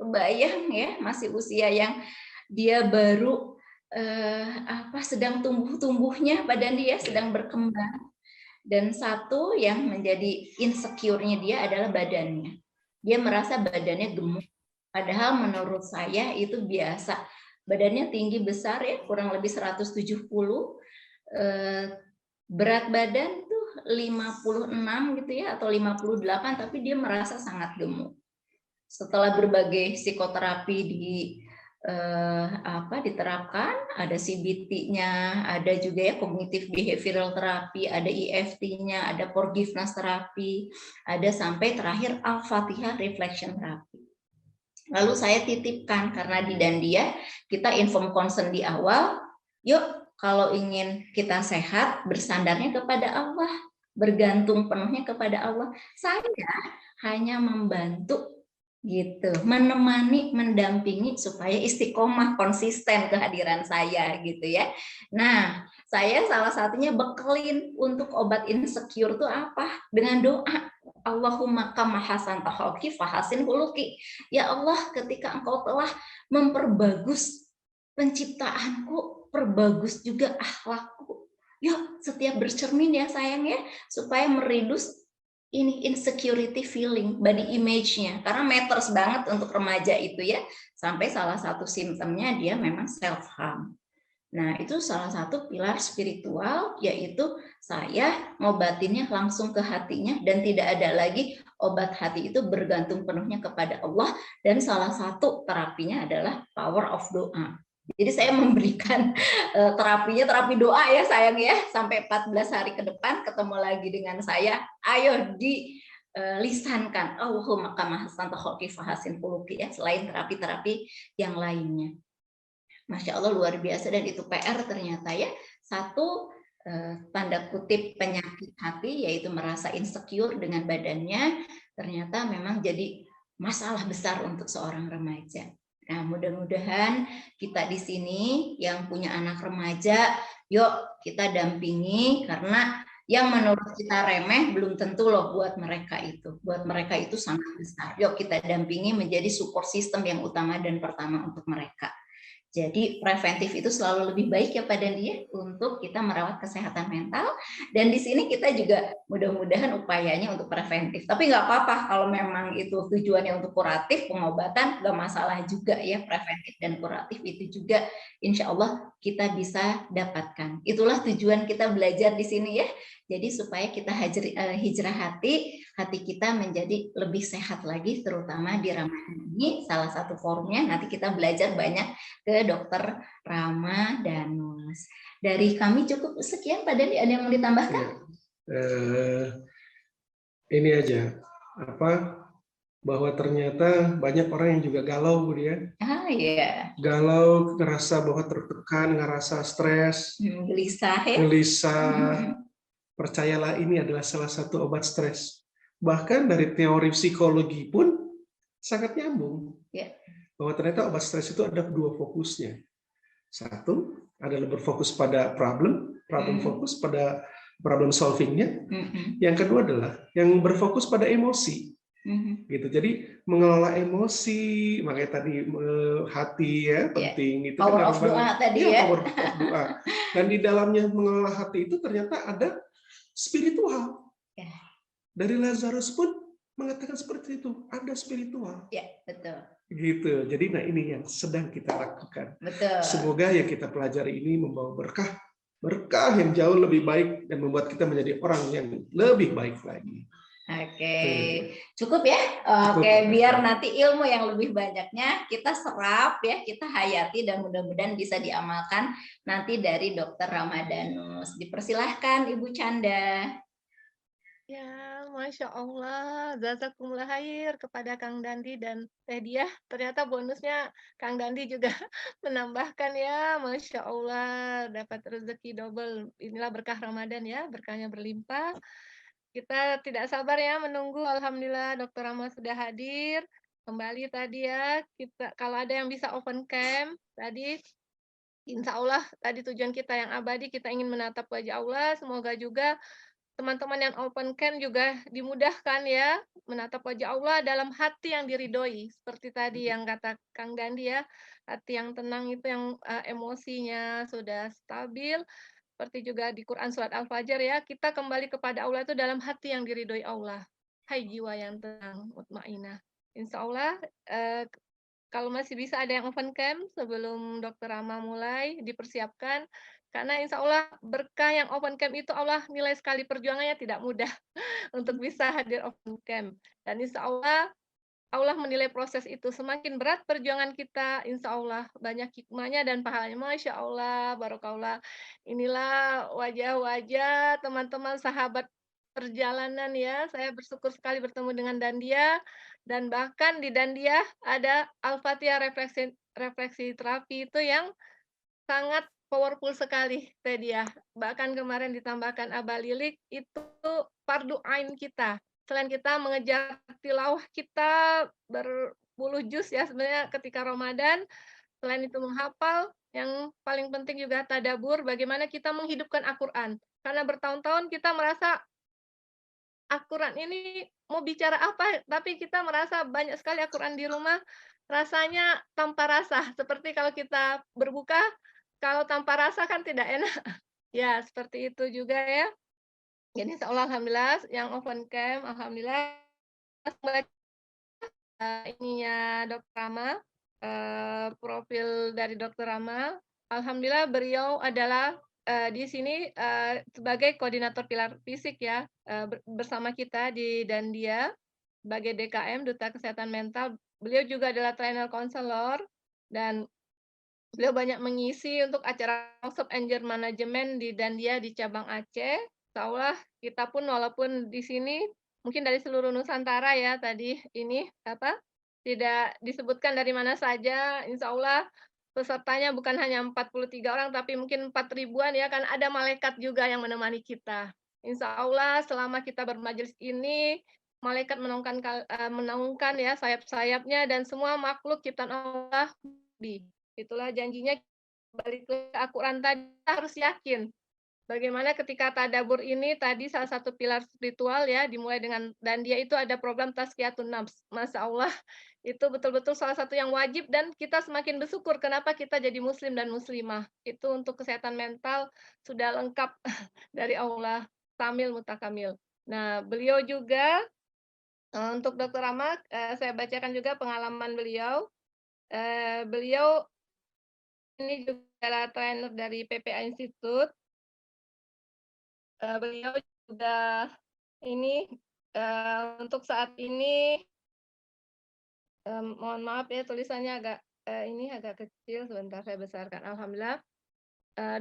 kebayang ya, masih usia yang dia baru sedang tumbuh-tumbuhnya badan dia, sedang berkembang. Dan satu yang menjadi insecure-nya dia adalah badannya. Dia merasa badannya gemuk. Padahal menurut saya itu biasa. Badannya tinggi besar ya, kurang lebih 170. Berat badan tuh 56 gitu ya, atau 58, tapi dia merasa sangat gemuk. Setelah berbagai psikoterapi diterapkan, ada CBT-nya, ada juga ya cognitive behavioral therapy, ada EFT-nya, ada forgiveness therapy, ada sampai terakhir Al-Fatihah reflection therapy. Lalu saya titipkan, karena di Dandia kita inform consent di awal, yuk kalau ingin kita sehat bersandarnya kepada Allah, bergantung penuhnya kepada Allah. Saya hanya membantu gitu, menemani, mendampingi supaya istiqomah, konsisten kehadiran saya gitu ya. Nah, saya salah satunya bekelin untuk obat insecure itu apa? Dengan doa. Allahumma kama hasanta khalqi fahasin huluki. Ya Allah, ketika Engkau telah memperbagus penciptaanku, perbagus juga akhlakku. Yuk, setiap bercermin ya sayang ya, supaya meridus ini insecurity feeling, body image-nya, karena matters banget untuk remaja itu ya, sampai salah satu simptomnya dia memang self harm. Nah, itu salah satu pilar spiritual, yaitu saya ngobatinnya langsung ke hatinya, dan tidak ada lagi obat hati itu bergantung penuhnya kepada Allah, dan salah satu terapinya adalah power of doa. Jadi saya memberikan terapinya terapi doa ya sayang ya, sampai 14 hari ke depan ketemu lagi dengan saya, ayo lisankan Allahumma kama hasanta khalqi fahasin khuluqi ya, selain terapi-terapi yang lainnya. Masya Allah luar biasa, dan itu PR ternyata ya. Satu, tanda kutip penyakit hati, yaitu merasa insecure dengan badannya, ternyata memang jadi masalah besar untuk seorang remaja. Nah, mudah-mudahan kita di sini yang punya anak remaja, yuk kita dampingi, karena yang menurut kita remeh belum tentu loh buat mereka itu. Buat mereka itu sangat besar. Yuk kita dampingi menjadi support system yang utama dan pertama untuk mereka. Jadi preventif itu selalu lebih baik ya Pak Dandi ya, untuk kita merawat kesehatan mental. Dan di sini kita juga mudah-mudahan upayanya untuk preventif. Tapi nggak apa-apa kalau memang itu tujuannya untuk kuratif, pengobatan, nggak masalah juga ya, preventif dan kuratif itu juga insya Allah kita bisa dapatkan. Itulah tujuan kita belajar di sini ya. Jadi supaya kita hijrah hati kita menjadi lebih sehat lagi, terutama di Ramadan ini. Salah satu forumnya nanti kita belajar banyak ke Dokter Rama Danus. Dari kami cukup sekian, Pak Dandi, ada yang mau ditambahkan? Ini aja, bahwa ternyata banyak orang yang juga galau, Bu ya. Iya. Galau, ngerasa bahwa tertekan, ngerasa stres, gelisah ya. Gelisah. Percayalah, ini adalah salah satu obat stres. Bahkan dari teori psikologi pun sangat nyambung. Ya. Bahwa ternyata obat stres itu ada dua fokusnya. Satu adalah berfokus pada problem fokus pada problem solvingnya. Yang kedua adalah yang berfokus pada emosi. Gitu. Jadi mengelola emosi, makanya tadi hati ya penting. Itu power kan of doa tadi ya. Power of doa. Dan di dalamnya mengelola hati itu ternyata ada spiritual. Dari Lazarus pun mengatakan seperti itu, ada spiritual. Ya, betul. Gitu. Jadi ini yang sedang kita lakukan. Betul. Semoga yang kita pelajari ini membawa berkah yang jauh lebih baik dan membuat kita menjadi orang yang lebih baik lagi. Oke, cukup ya. Oke, biar nanti ilmu yang lebih banyaknya kita serap ya, kita hayati, dan mudah-mudahan bisa diamalkan nanti dari Dokter Ramadanus. Dipersilahkan Ibu Canda. Ya, Masya Allah, jazakumullah khair kepada Kang Dandi dan Teh Diah. Ternyata bonusnya Kang Dandi juga menambahkan ya, Masya Allah, dapat rezeki double. Inilah berkah Ramadan ya, berkahnya berlimpah. Kita tidak sabar ya menunggu. Alhamdulillah Dokter Rama sudah hadir. Kembali tadi ya, kita kalau ada yang bisa open camp tadi, insya Allah tadi tujuan kita yang abadi, kita ingin menatap wajah Allah. Semoga juga teman-teman yang open camp juga dimudahkan ya, menatap wajah Allah dalam hati yang diridhoi. Seperti tadi yang kata Kang Dandi ya, hati yang tenang itu yang emosinya sudah stabil. Seperti juga di Quran surat Al-Fajr ya, kita kembali kepada Allah itu dalam hati yang diridhoi Allah. Hai jiwa yang tenang, mutmainah. Insya Allah kalau masih bisa ada yang open camp sebelum Dokter Rama mulai dipersiapkan, karena insya Allah berkah yang open camp itu Allah nilai sekali perjuangannya tidak mudah untuk bisa hadir open camp. Dan insya Allah Allah menilai proses itu semakin berat perjuangan kita, insya Allah banyak hikmahnya dan pahalanya. Masya Allah, barokallah. Inilah wajah-wajah teman-teman sahabat perjalanan ya. Saya bersyukur sekali bertemu dengan Dandia dan bahkan di Dandia ada Al-Fatihah refleksi terapi itu yang sangat powerful sekali teh dia. Bahkan kemarin ditambahkan Aba Lilik itu fardu ain kita. Selain kita mengejar tilawah kita berpuluh juz ya sebenarnya ketika Ramadan, selain itu menghafal, yang paling penting juga tadabur bagaimana kita menghidupkan Al-Qur'an. Karena bertahun-tahun kita merasa Al-Qur'an ini mau bicara apa, tapi kita merasa banyak sekali Al-Qur'an di rumah, rasanya tanpa rasa. Seperti kalau kita berbuka, kalau tanpa rasa kan tidak enak. Ya, seperti itu juga ya. Jadi insyaallah alhamdulillah yang open camp, alhamdulillah ininya Dokter Rama, profil dari Dokter Rama, alhamdulillah beliau adalah, di sini, sebagai koordinator pilar fisik ya, bersama kita di Dandia, sebagai DKM, Duta Kesehatan Mental. Beliau juga adalah trainer konselor dan beliau banyak mengisi untuk acara workshop anger management di Dandia di cabang Aceh. Insyaallah kita pun walaupun di sini mungkin dari seluruh Nusantara ya tadi ini apa, tidak disebutkan dari mana saja, insyaallah pesertanya bukan hanya 43 orang tapi mungkin 4 ribuan ya, kan ada malaikat juga yang menemani kita. Insyaallah selama kita bermajelis ini, malaikat menaungkan ya sayap-sayapnya dan semua makhluk ciptaan Allah itulah janjinya balik ke Al-Quran tadi harus yakin. Bagaimana ketika tadabur ini tadi salah satu pilar spiritual ya, dimulai dengan dan dia itu ada program tazkiyatun nafs. Masya Allah, itu betul-betul salah satu yang wajib dan kita semakin bersyukur kenapa kita jadi muslim dan muslimah. Itu untuk kesehatan mental sudah lengkap dari Allah, kamil mutakamil. Nah, beliau juga untuk Dokter Rama, saya bacakan juga pengalaman beliau. Beliau ini juga adalah trainer dari PPA Institute. Beliau juga ini, untuk saat ini, mohon maaf ya tulisannya agak, ini agak kecil, sebentar saya besarkan. Alhamdulillah,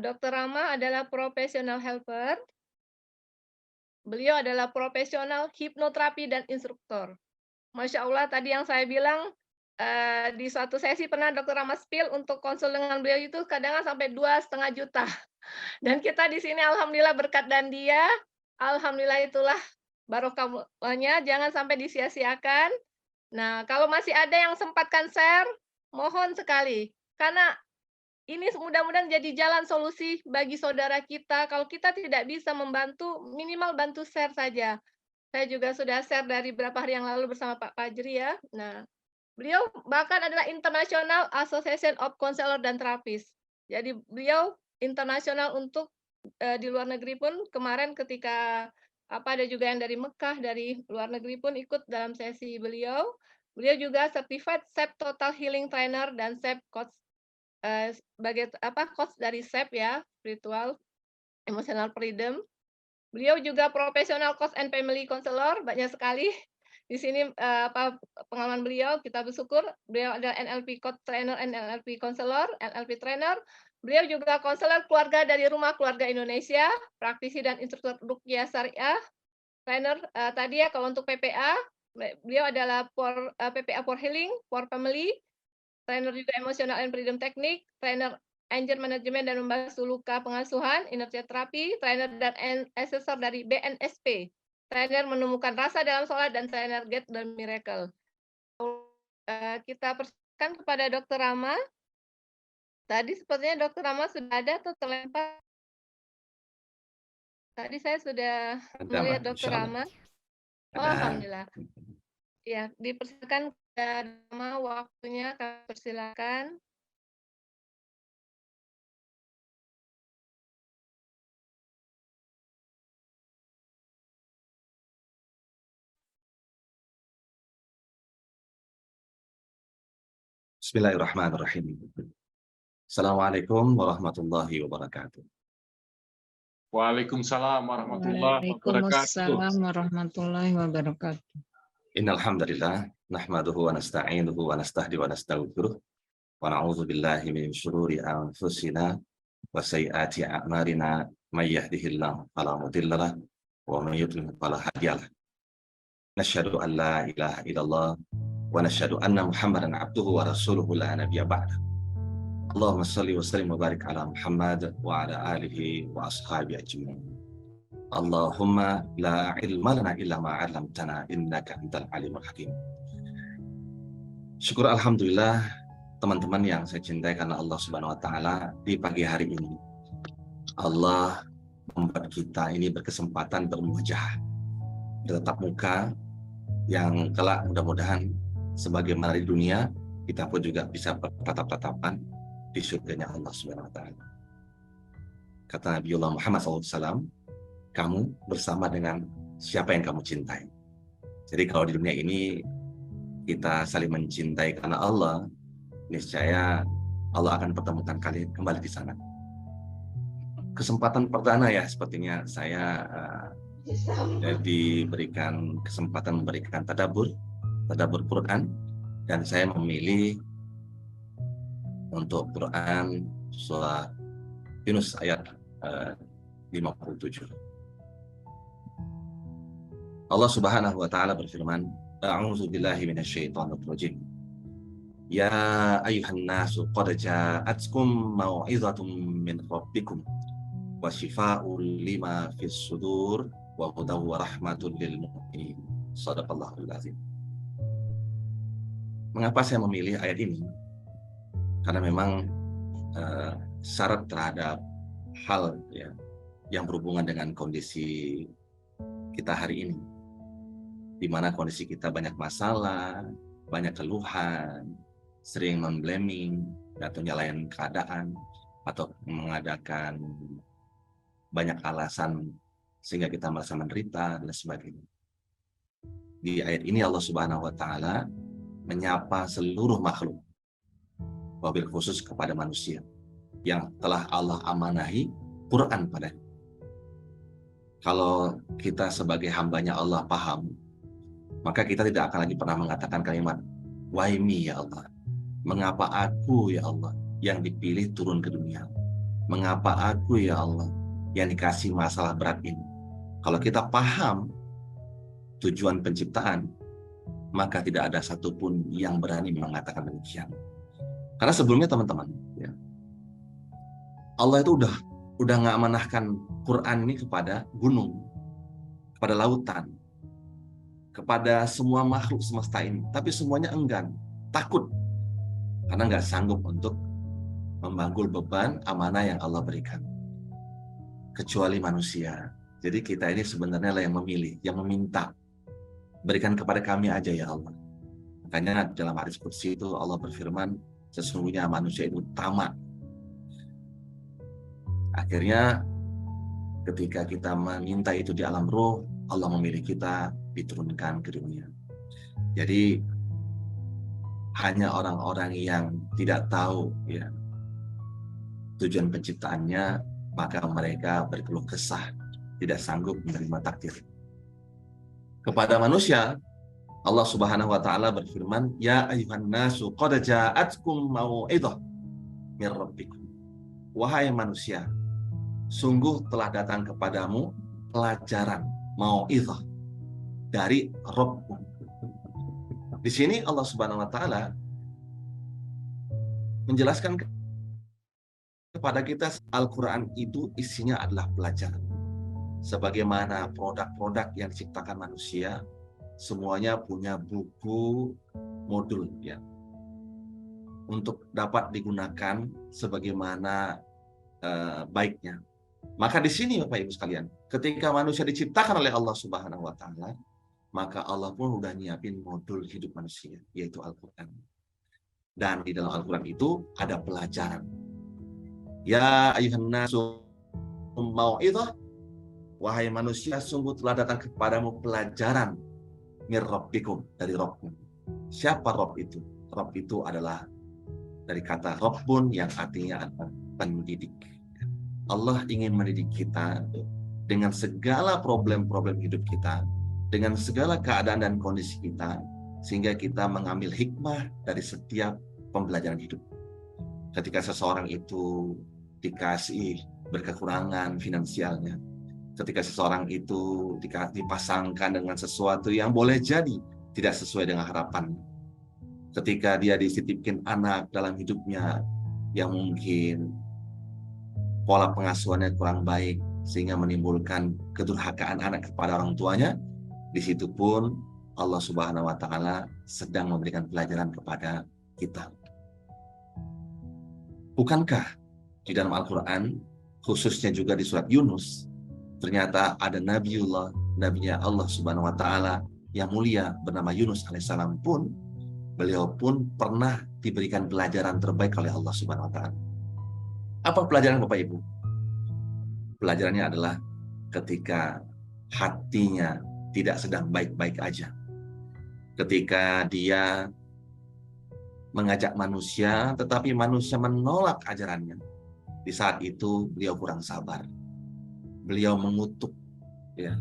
Dokter Rama adalah profesional helper. Beliau adalah profesional hipnoterapi dan instruktur. Masya Allah tadi yang saya bilang, di suatu sesi pernah Dokter Rama spill untuk konsul dengan beliau itu kadang sampai 2,5 juta. Dan kita di sini alhamdulillah berkat dan dia, alhamdulillah itulah barokahnya, jangan sampai disia-siakan. Nah, kalau masih ada yang sempatkan share, mohon sekali. Karena ini mudah-mudahan jadi jalan solusi bagi saudara kita. Kalau kita tidak bisa membantu, minimal bantu share saja. Saya juga sudah share dari beberapa hari yang lalu bersama Pak Fajri ya. Nah, beliau bahkan adalah International Association of Counselor dan Terapis. Jadi beliau internasional untuk di luar negeri pun kemarin ketika ada juga yang dari Mekah, dari luar negeri pun ikut dalam sesi beliau. Beliau juga certified SEP Total Healing Trainer dan SEP Coach sebagai coach dari SEP ya, Spiritual Emotional Freedom. Beliau juga profesional coach and family counselor, banyak sekali. Di sini pengalaman beliau, kita bersyukur. Beliau adalah NLP coach trainer and NLP counselor, NLP trainer. Beliau juga konselor keluarga dari Rumah Keluarga Indonesia, praktisi dan instruktur ruqyah syariah. Trainer tadi ya kalau untuk PPA, beliau adalah PPA for healing, for family, trainer juga emotional and freedom technique, trainer anger management dan membahas luka pengasuhan, inertia terapi, trainer dan assessor dari BNSP, trainer menemukan rasa dalam sholat, dan trainer Get the Miracle. Kita persilakan kepada Dokter Rama. Tadi sepertinya Dokter Rama sudah ada atau terlempar? Tadi saya sudah Ada, Mbak, melihat Dokter insya Allah. Rama. Oh, Ada. alhamdulillah. Ya, dipersilakan Rama waktunya, kami persilakan. Bismillahirrahmanirrahim. Assalamualaikum warahmatullahi wabarakatuh. Waalaikumsalam warahmatullahi wabarakatuh. Waalaikumsalam warahmatullahi wabarakatuh. Innal hamdalillah nahmaduhu wa nasta'inuhu wa nastahdi wa nastaghfiruh wa na'udzu billahi min syururi anfusina wa sayyiati a'malina may yahdihillahu fala mudilla lahu wa may yudlil fala hadiya lahu. Nasyhadu an la ilaha illallah wa nasyhadu anna Muhammadan abduhu wa rasuluhu la nabiyya ba'da. Allahumma shalli wa sallim wa barik ala Muhammad wa ala alihi wa ashabihi ajma'in. Allahumma la ilma lana illa ma 'allamtana innaka antal alimul hakim. Syukur alhamdulillah teman-teman yang saya cintai karena Allah Subhanahu wa taala, di pagi hari ini Allah membuat kita ini berkesempatan bermuajah, bertatap muka, yang kelak mudah-mudahan sebagaimana di dunia kita pun juga bisa bertatap-tatapan di surganya Allah Subhanahu wa taala. Kata Nabiullah Muhammad SAW, kamu bersama dengan siapa yang kamu cintai. Jadi kalau di dunia ini kita saling mencintai karena Allah, niscaya Allah akan pertemukan kalian kembali di sana. Kesempatan perdana ya, sepertinya saya diberikan kesempatan memberikan tadabbur Quran, dan saya memilih untuk Quran surah Yunus ayat 57. Allah Subhanahu wa taala berfirman, A'udzu billahi minasyaitonir rajim. Ya ayyuhan nasu qad ja'atkum mau'izatun min rabbikum wa shifaa'un lima fis sudur wa hudaw wa rahmatun lil mu'minin. Shadaqallahul azim. Mengapa saya memilih ayat ini? Karena memang syarat terhadap hal ya, yang berhubungan dengan kondisi kita hari ini, di mana kondisi kita banyak masalah, banyak keluhan, sering memblaming atau nyalain keadaan, atau mengadakan banyak alasan sehingga kita merasa menderita dan sebagainya. Di ayat ini Allah Subhanahu wa taala menyapa seluruh makhluk, wabil khusus kepada manusia yang telah Allah amanahi Quran padanya. Kalau kita sebagai hambanya Allah paham, maka kita tidak akan lagi pernah mengatakan kalimat why me ya Allah, mengapa aku ya Allah yang dipilih turun ke dunia, mengapa aku ya Allah yang dikasih masalah berat ini. Kalau kita paham tujuan penciptaan, maka tidak ada satupun yang berani mengatakan demikian. Karena sebelumnya teman-teman, ya, Allah itu udah nggak amanahkan Quran ini kepada gunung, kepada lautan, kepada semua makhluk semesta ini. Tapi semuanya enggan, takut, karena nggak sanggup untuk membanggul beban amanah yang Allah berikan. Kecuali manusia. Jadi kita ini sebenarnya lah yang memilih, yang meminta, berikan kepada kami aja ya Allah. Makanya dalam hadis qudsi itu Allah berfirman, sesungguhnya manusia itu tamak. Akhirnya ketika kita meminta itu di alam roh, Allah memilih kita diturunkan ke dunia. Jadi hanya orang-orang yang tidak tahu ya tujuan penciptaannya, maka mereka berkeluh kesah, tidak sanggup menerima takdir. Kepada manusia, Allah Subhanahu wa taala berfirman, ya ayyuhan nasu qad ja'atkum mau'izah mir rabbikum. Wahai manusia, sungguh telah datang kepadamu pelajaran mau'izah dari Rabbmu. Di sini Allah Subhanahu wa taala menjelaskan kepada kita Al-Qur'an itu isinya adalah pelajaran. Sebagaimana produk-produk yang diciptakan manusia, semuanya punya buku modul ya, untuk dapat digunakan sebagaimana baiknya. Maka di sini Bapak Ibu sekalian, ketika manusia diciptakan oleh Allah Subhanahu wa taala, maka Allah pun udah nyiapin modul hidup manusia, yaitu Al-Qur'an. Dan di dalam Al-Qur'an itu ada pelajaran. Ya ayuhan nasu mau'izah, wahai manusia, sungguh telah datang kepadamu pelajaran mir rabbikum, dari Rabbmu. Siapa Rabb itu? Rabb itu adalah dari kata Rabbun yang artinya adalah pendidik. Allah ingin mendidik kita dengan segala problem-problem hidup kita, dengan segala keadaan dan kondisi kita, sehingga kita mengambil hikmah dari setiap pembelajaran hidup. Ketika seseorang itu dikasih berkekurangan finansialnya, ketika seseorang itu dipasangkan dengan sesuatu yang boleh jadi tidak sesuai dengan harapan, ketika dia dititipkan anak dalam hidupnya yang mungkin pola pengasuhannya kurang baik sehingga menimbulkan kedurhakaan anak kepada orang tuanya, di situ pun Allah Subhanahu wa taala sedang memberikan pelajaran kepada kita. Bukankah di dalam Al-Qur'an, khususnya juga di surat Yunus, ternyata ada nabinya Allah Subhanahu wa taala yang mulia bernama Yunus alaihissalam pun, beliau pun pernah diberikan pelajaran terbaik oleh Allah Subhanahu wa taala. Apa pelajaran Bapak Ibu? Pelajarannya adalah ketika hatinya tidak sedang baik-baik aja. Ketika dia mengajak manusia, tetapi manusia menolak ajarannya. Di saat itu beliau kurang sabar. Beliau mengutuk, ya,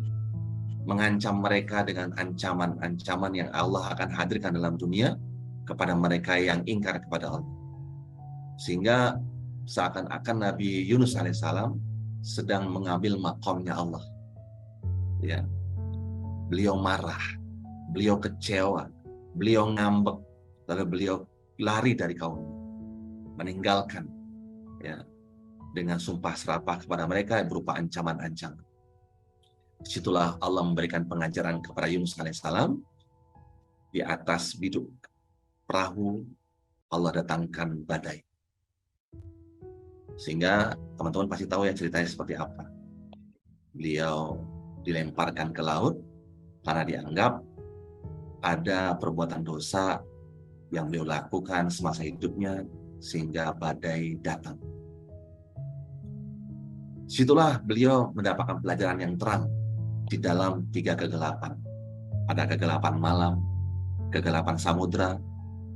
mengancam mereka dengan ancaman-ancaman yang Allah akan hadirkan dalam dunia kepada mereka yang ingkar kepada Allah. Sehingga seakan-akan Nabi Yunus alaihissalam sedang mengambil makomnya Allah. Ya, beliau marah, beliau kecewa, beliau ngambek, lalu beliau lari dari kaum, meninggalkan, ya, dengan sumpah serapah kepada mereka berupa ancaman-ancaman. Disitulah Allah memberikan pengajaran kepada Yunus alaihissalam. Di atas biduk perahu Allah datangkan badai. Sehingga teman-teman pasti tahu ya ceritanya seperti apa. Beliau dilemparkan ke laut karena dianggap ada perbuatan dosa yang beliau lakukan semasa hidupnya sehingga badai datang. Situlah beliau mendapatkan pelajaran yang terang di dalam 3 kegelapan. Ada kegelapan malam, kegelapan samudra,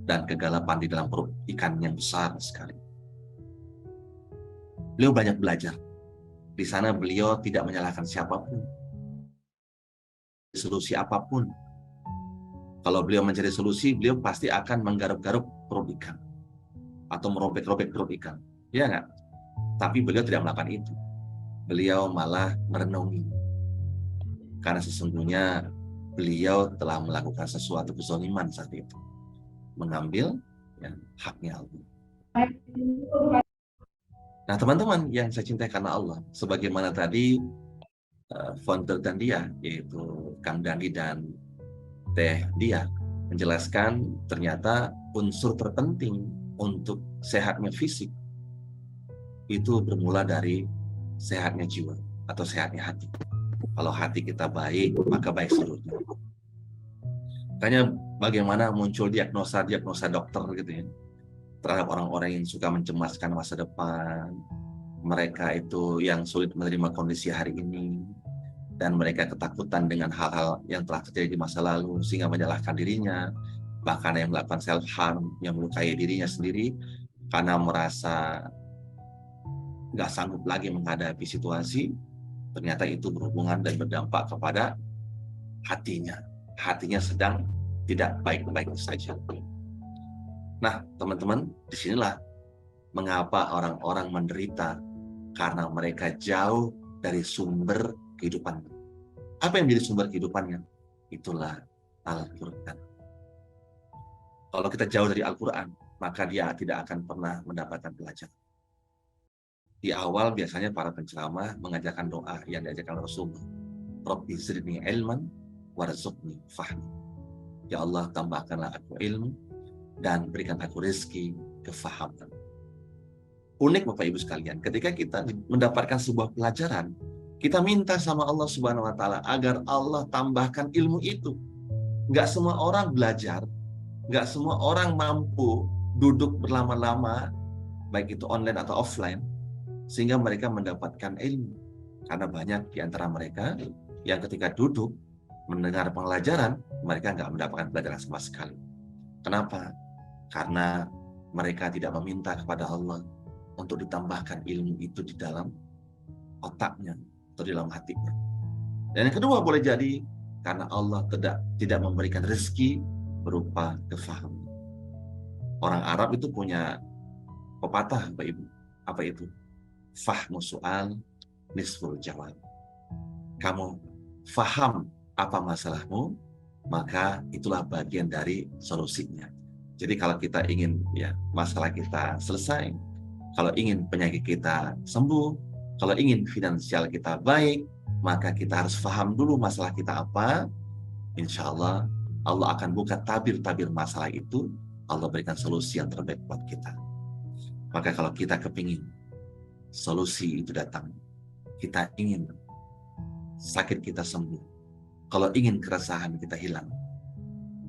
dan kegelapan di dalam perut ikan yang besar sekali. Beliau banyak belajar. Di sana beliau tidak menyalahkan siapapun, solusi apapun. Kalau beliau mencari solusi, beliau pasti akan menggaruk-garuk perut ikan atau merobek-robek perut ikan, ya nggak? Tapi beliau tidak melakukan itu. Beliau malah merenungi, karena sesungguhnya beliau telah melakukan sesuatu kezaliman saat itu, mengambil yang haknya Allah. Nah teman-teman yang saya cintai karena Allah, sebagaimana tadi founder dan dia, yaitu Kang Dandi dan Teh Dia, menjelaskan ternyata unsur terpenting untuk sehatnya fisik itu bermula dari sehatnya jiwa atau sehatnya hati. Kalau hati kita baik, maka baik seluruhnya. Makanya bagaimana muncul diagnosa dokter gitu ya, terhadap orang-orang yang suka mencemaskan masa depan, mereka itu yang sulit menerima kondisi hari ini, dan mereka ketakutan dengan hal-hal yang telah terjadi di masa lalu sehingga menyalahkan dirinya, bahkan yang melakukan self harm, yang melukai dirinya sendiri karena merasa nggak sanggup lagi menghadapi situasi. Ternyata itu berhubungan dan berdampak kepada hatinya. Hatinya sedang tidak baik-baik saja. Nah, teman-teman, disinilah mengapa orang-orang menderita, karena mereka jauh dari sumber kehidupan. Apa yang menjadi sumber kehidupannya? Itulah Al-Quran. Kalau kita jauh dari Al-Quran, maka dia tidak akan pernah mendapatkan pelajaran. Di awal biasanya para penceramah mengajarkan doa yang diajarkan Rasulullah. Rabbi zidni ilman warzuqni fahmi. Ya Allah, tambahkanlah aku ilmu dan berikan aku rezeki kefahaman. unik Bapak Ibu sekalian, ketika kita mendapatkan sebuah pelajaran, kita minta sama Allah Subhanahu wa Ta'ala agar Allah tambahkan ilmu itu. Nggak semua orang belajar, nggak semua orang mampu duduk berlama-lama, baik itu online atau offline, sehingga mereka mendapatkan ilmu. Karena banyak di antara mereka yang ketika duduk mendengar pelajaran, mereka nggak mendapatkan pelajaran sama sekali. Kenapa? Karena mereka tidak meminta kepada Allah untuk ditambahkan ilmu itu di dalam otaknya atau di dalam hatinya. Dan yang kedua boleh jadi karena Allah tidak memberikan rezeki berupa kefahaman. Orang Arab itu punya pepatah, Bapak Ibu. Apa itu? Fahmu su'al nisful jawab. Kamu faham apa masalahmu, maka itulah bagian dari solusinya. Jadi kalau kita ingin masalah kita selesai, kalau ingin penyakit kita sembuh, kalau ingin finansial kita baik, maka kita harus paham dulu masalah kita apa. Insya Allah, Allah akan buka tabir-tabir masalah itu, Allah berikan solusi yang terbaik buat kita. Maka kalau kita kepingin solusi itu datang, kita ingin sakit kita sembuh, kalau ingin keresahan kita hilang,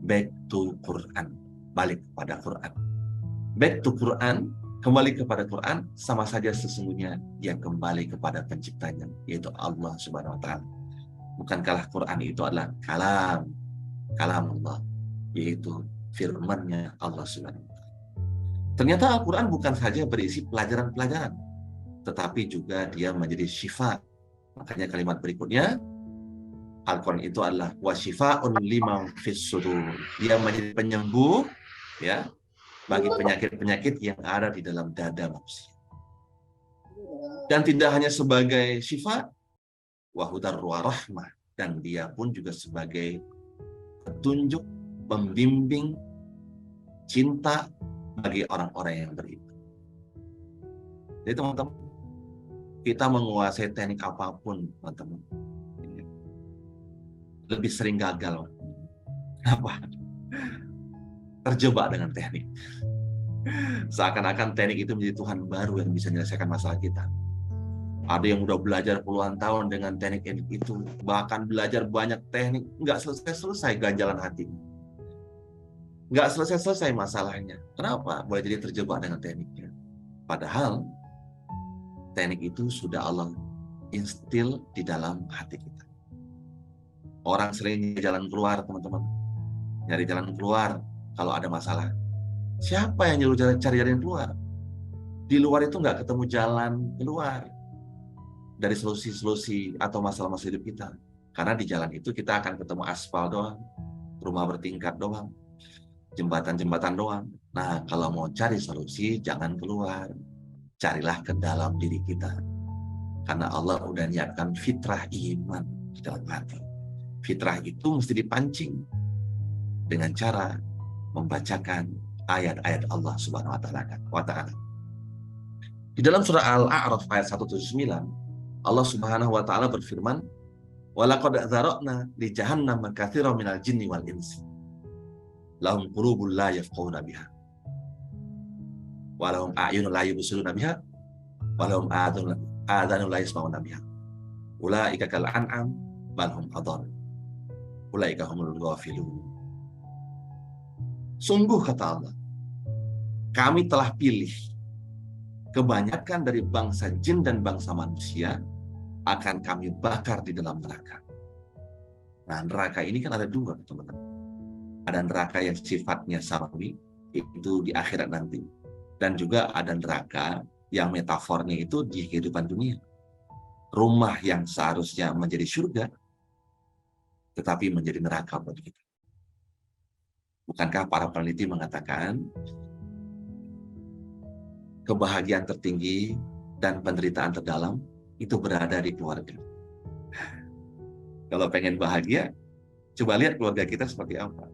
back to Quran, balik kepada Quran. Back to Quran, kembali kepada Quran, sama saja sesungguhnya dia kembali kepada penciptanya, yaitu Allah Subhanahu wa Ta'ala. Bukankah Quran itu adalah kalam Allah, yaitu firman-Nya Allah Subhanahu wa Ta'ala. Ternyata Al-Quran bukan saja berisi pelajaran-pelajaran, tetapi juga dia menjadi syifa. Makanya kalimat berikutnya, Al-Quran itu adalah wasyifa'un lima fis sudur. Dia menjadi penyembuh bagi penyakit-penyakit yang ada di dalam dada manusia. Dan tidak hanya sebagai syifa, wahudar wa rahmah, dan dia pun juga sebagai petunjuk, pembimbing, cinta bagi orang-orang yang beriman. Jadi teman-teman, kita menguasai teknik apapun, teman-teman, lebih sering gagal. Kenapa? Terjebak dengan teknik. Seakan-akan teknik itu menjadi Tuhan baru yang bisa menyelesaikan masalah kita. Ada yang udah belajar puluhan tahun dengan teknik itu, bahkan belajar banyak teknik, nggak selesai-selesai ganjalan hati. Nggak selesai-selesai masalahnya. Kenapa? Boleh jadi terjebak dengan tekniknya. Padahal teknik itu sudah Allah instil di dalam hati kita. Orang sering nyari jalan keluar, teman-teman. Nyari jalan keluar kalau ada masalah. Siapa yang nyuruh cari jalan keluar? Di luar itu nggak ketemu jalan keluar dari solusi-solusi atau masalah-masalah hidup kita. Karena di jalan itu kita akan ketemu aspal doang, rumah bertingkat doang, jembatan-jembatan doang. Nah, kalau mau cari solusi, jangan keluar. Carilah ke dalam diri kita. Karena Allah udah niatkan fitrah iman di dalam hati. Fitrah itu mesti dipancing dengan cara membacakan ayat-ayat Allah Subhanahu wa Ta'ala. Di dalam surah Al-A'raf ayat 179, Allah Subhanahu wa Ta'ala berfirman, "Walaqad dzara'na li jahannam katsiran minal jinni wal insi. Lahum qulubun la yafqahuna biha. Wa lahum a'yunun la yubsiruna biha. Wa lahum adhanun la yasma'una biha. Ulaika kal an'am bal hum adall. Ulaika humul ghafilun." Sungguh kata Allah, kami telah pilih kebanyakan dari bangsa jin dan bangsa manusia akan kami bakar di dalam neraka. Nah, neraka ini kan ada dua, teman-teman. Ada neraka yang sifatnya samawi, itu di akhirat nanti. Dan juga ada neraka yang metafornya itu di kehidupan dunia. Rumah yang seharusnya menjadi surga, tetapi menjadi neraka buat kita. Bukankah para peneliti mengatakan kebahagiaan tertinggi dan penderitaan terdalam itu berada di keluarga? Kalau pengen bahagia, coba lihat keluarga kita seperti apa.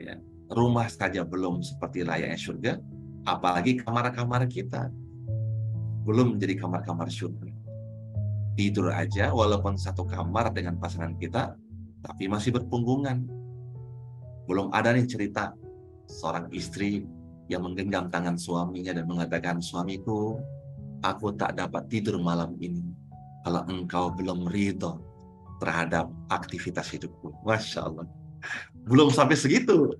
Ya, rumah saja belum seperti layaknya surga, apalagi kamar-kamar kita belum menjadi kamar-kamar surga. Tidur aja walaupun satu kamar dengan pasangan kita, tapi masih berpunggungan. Belum ada nih cerita seorang istri yang menggenggam tangan suaminya dan mengatakan, suamiku, aku tak dapat tidur malam ini kalau engkau belum ridho terhadap aktivitas hidupku. Masya Allah. Belum sampai segitu.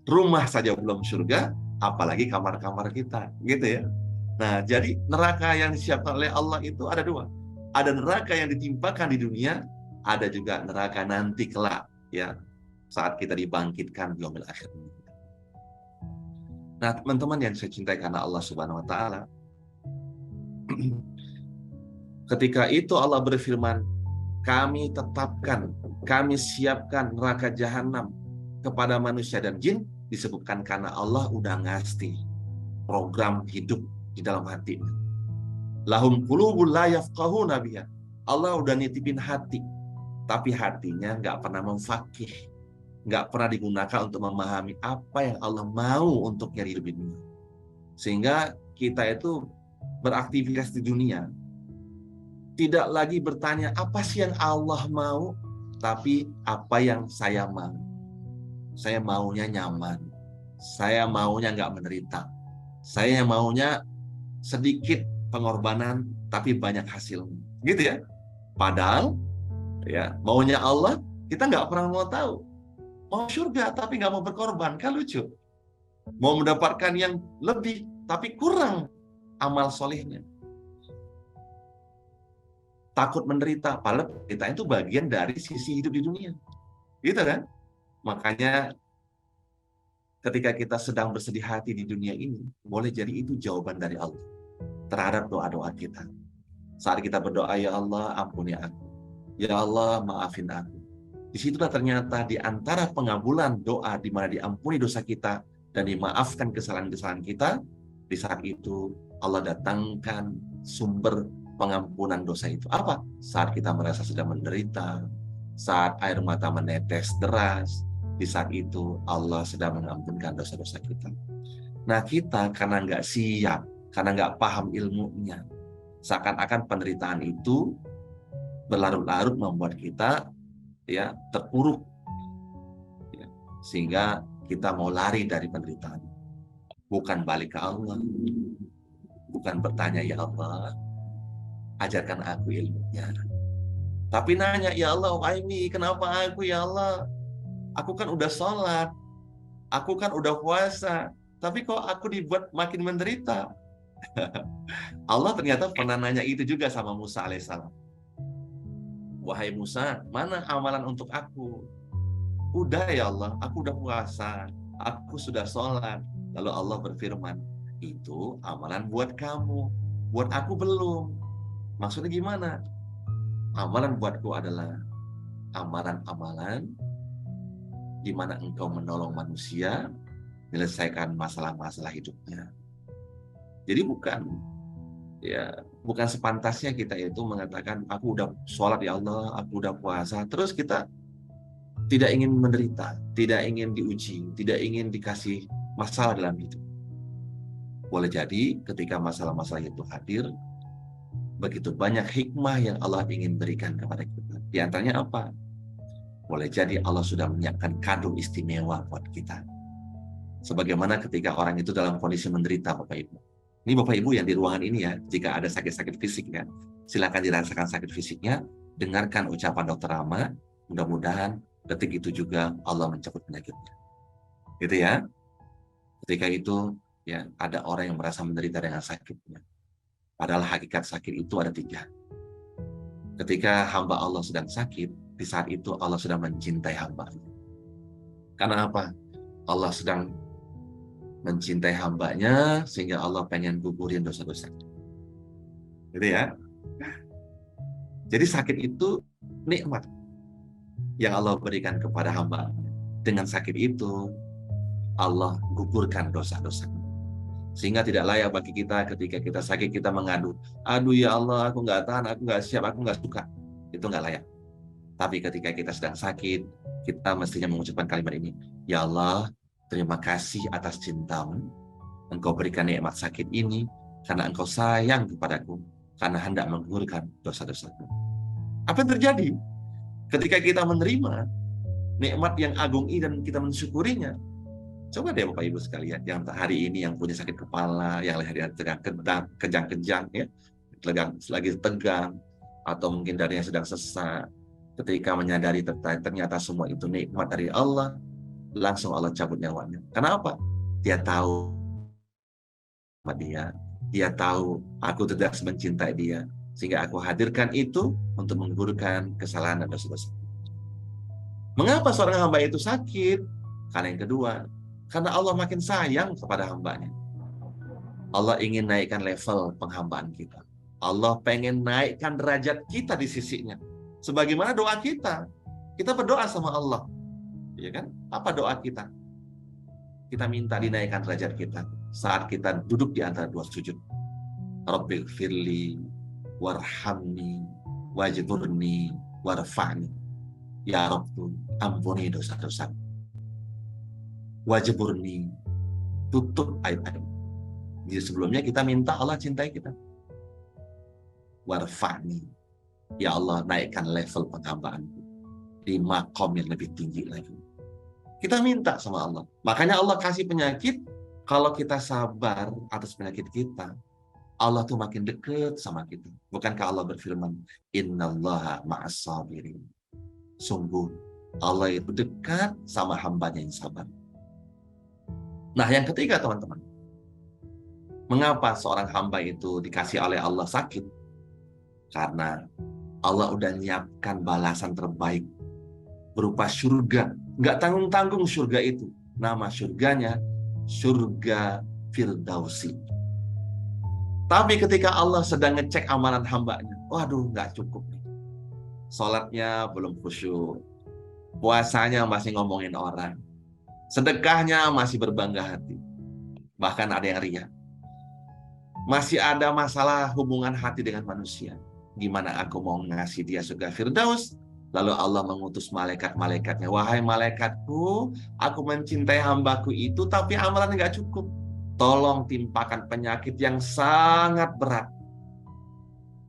Rumah saja belum surga, apalagi kamar-kamar kita. Gitu ya. Nah, jadi neraka yang disiapkan oleh Allah itu ada dua. Ada neraka yang ditimpakan di dunia, ada juga neraka nanti kelak, ya, saat kita dibangkitkan di yaumil akhir. Nah, teman-teman yang saya cintai karena Allah Subhanahu wa taala, ketika itu Allah berfirman, kami tetapkan, kami siapkan neraka jahanam kepada manusia dan jin, disebutkan karena Allah udah ngasih program hidup di dalam hati. Lahum qulubun la yafqahuna biha. Allah udah nitipin hati, tapi hatinya nggak pernah memfakih, nggak pernah digunakan untuk memahami apa yang Allah mau untuknya di hidup ini. Sehingga kita itu beraktivitas di dunia tidak lagi bertanya apa sih yang Allah mau, tapi apa yang saya mau. Saya maunya nyaman, saya maunya nggak menderita, saya maunya sedikit pengorbanan tapi banyak hasilnya, gitu ya. Padahal ya maunya Allah kita nggak pernah mau tahu. Mau surga tapi nggak mau berkorban, kan lucu. Mau mendapatkan yang lebih tapi kurang amal solehnya. Takut menderita, padahal kita itu bagian dari sisi hidup di dunia, gitu kan? Makanya ketika kita sedang bersedih hati di dunia ini, boleh jadi itu jawaban dari Allah terhadap doa-doa kita. Saat kita berdoa, ya Allah ampuni aku, ya Allah maafin aku. Disitulah ternyata di antara pengabulan doa di mana diampuni dosa kita dan dimaafkan kesalahan-kesalahan kita, di saat itu Allah datangkan sumber pengampunan dosa itu. Apa? Saat kita merasa sedang menderita, saat air mata menetes deras, di saat itu Allah sedang mengampunkan dosa-dosa kita. Nah, kita karena nggak siap, karena nggak paham ilmunya, seakan-akan penderitaan itu berlarut-larut membuat kita ya terpuruk, ya, sehingga kita mau lari dari penderitaan, bukan balik ke Allah, bukan bertanya, ya Allah ajarkan aku ilmunya, tapi nanya, ya Allah, Waimi, kenapa aku, ya Allah, aku kan udah sholat, aku kan udah puasa, tapi kok aku dibuat makin menderita. Allah ternyata pernah nanya itu juga sama Musa alaihissalam. Wahai Musa, mana amalan untuk aku? Udah ya Allah, aku udah puasa, aku sudah sholat. Lalu Allah berfirman, itu amalan buat kamu, buat aku belum. Maksudnya gimana? Amalan buatku adalah amalan-amalan di mana engkau menolong manusia menyelesaikan masalah-masalah hidupnya. Jadi bukan sepantasnya kita itu mengatakan aku udah sholat ya Allah, aku udah puasa, terus kita tidak ingin menderita, tidak ingin diuji, tidak ingin dikasih masalah dalam hidup. Boleh jadi ketika masalah-masalah itu hadir, begitu banyak hikmah yang Allah ingin berikan kepada kita. Di antaranya apa? Boleh jadi Allah sudah menyiapkan kado istimewa buat kita. Sebagaimana ketika orang itu dalam kondisi menderita, Bapak Ibu. Ini Bapak Ibu yang di ruangan ini ya, jika ada sakit-sakit fisik ya, silakan dirasakan sakit fisiknya, dengarkan ucapan Dr. Rama, mudah-mudahan detik itu juga Allah mencabut penyakitnya. Gitu ya. Ketika itu ya ada orang yang merasa menderita dengan sakitnya. Padahal hakikat sakit itu ada 3. Ketika hamba Allah sedang sakit, di saat itu Allah sedang mencintai hambanya. Karena apa? Allah sedang mencintai hambanya sehingga Allah pengen gugurin dosa-dosa. Gitu ya. Jadi sakit itu nikmat yang Allah berikan kepada hamba. Dengan sakit itu Allah gugurkan dosa-dosa. Sehingga tidak layak bagi kita ketika kita sakit kita mengadu, aduh ya Allah aku nggak tahan, aku nggak siap, aku nggak suka. Itu nggak layak. Tapi ketika kita sedang sakit, kita mestinya mengucapkan kalimat ini, ya Allah, terima kasih atas cintamu. Engkau berikan nikmat sakit ini karena engkau sayang kepadaku, karena hendak menggugurkan dosa-dosaku. Apa yang terjadi? Ketika kita menerima nikmat yang agung ini dan kita mensyukurinya, Coba deh Bapak Ibu sekalian, yang hari ini yang punya sakit kepala, yang hari ini kejang-kejang, ya, lagi tegang, atau mungkin dari yang sedang sesak, ketika menyadari ternyata semua itu nikmat dari Allah, langsung Allah cabut nyawanya. Kenapa? Dia tahu sama dia tahu aku tidak mencintai dia, sehingga aku hadirkan itu untuk menggugurkan kesalahan dan dosa-dosa. Mengapa seorang hamba itu sakit? Karena yang kedua, karena Allah makin sayang kepada hambanya. Allah ingin naikkan level penghambaan kita. Allah pengen naikkan derajat kita di sisinya. Sebagaimana doa kita. Kita berdoa sama Allah. Ya kan? Apa doa kita? Kita minta dinaikkan derajat kita saat kita duduk di antara dua sujud. Rabbighfirli warhamni wajburni warfa'ni. Ya Rabbu, ampuni dosa-dosa. Wajburni, tutup aib-aib. Jadi sebelumnya kita minta Allah cintai kita. Warfa'ni, ya Allah naikkan level penghambaanku di makom yang lebih tinggi lagi. Kita minta sama Allah. Makanya Allah kasih penyakit. Kalau kita sabar atas penyakit kita, Allah tuh makin dekat sama kita. Bukankah Allah berfirman, Innallaha ma'as sabirin. Sungguh Allah itu dekat sama hambanya yang sabar. Nah, yang ketiga teman-teman, mengapa seorang hamba itu dikasih oleh Allah sakit? Karena Allah udah nyiapkan balasan terbaik berupa surga. Nggak tanggung-tanggung surga itu. Nama surganya surga Firdausi. Tapi ketika Allah sedang ngecek amalan hambanya, waduh nggak cukup nih. Sholatnya belum khusyuk, puasanya masih ngomongin orang, sedekahnya masih berbangga hati, bahkan ada yang riya. Masih ada masalah hubungan hati dengan manusia. Gimana aku mau ngasih dia surga Firdaus? Lalu Allah mengutus malaikat-malaikatnya. Wahai malaikatku, aku mencintai hambaku itu, tapi amalan nggak cukup. Tolong timpakan penyakit yang sangat berat.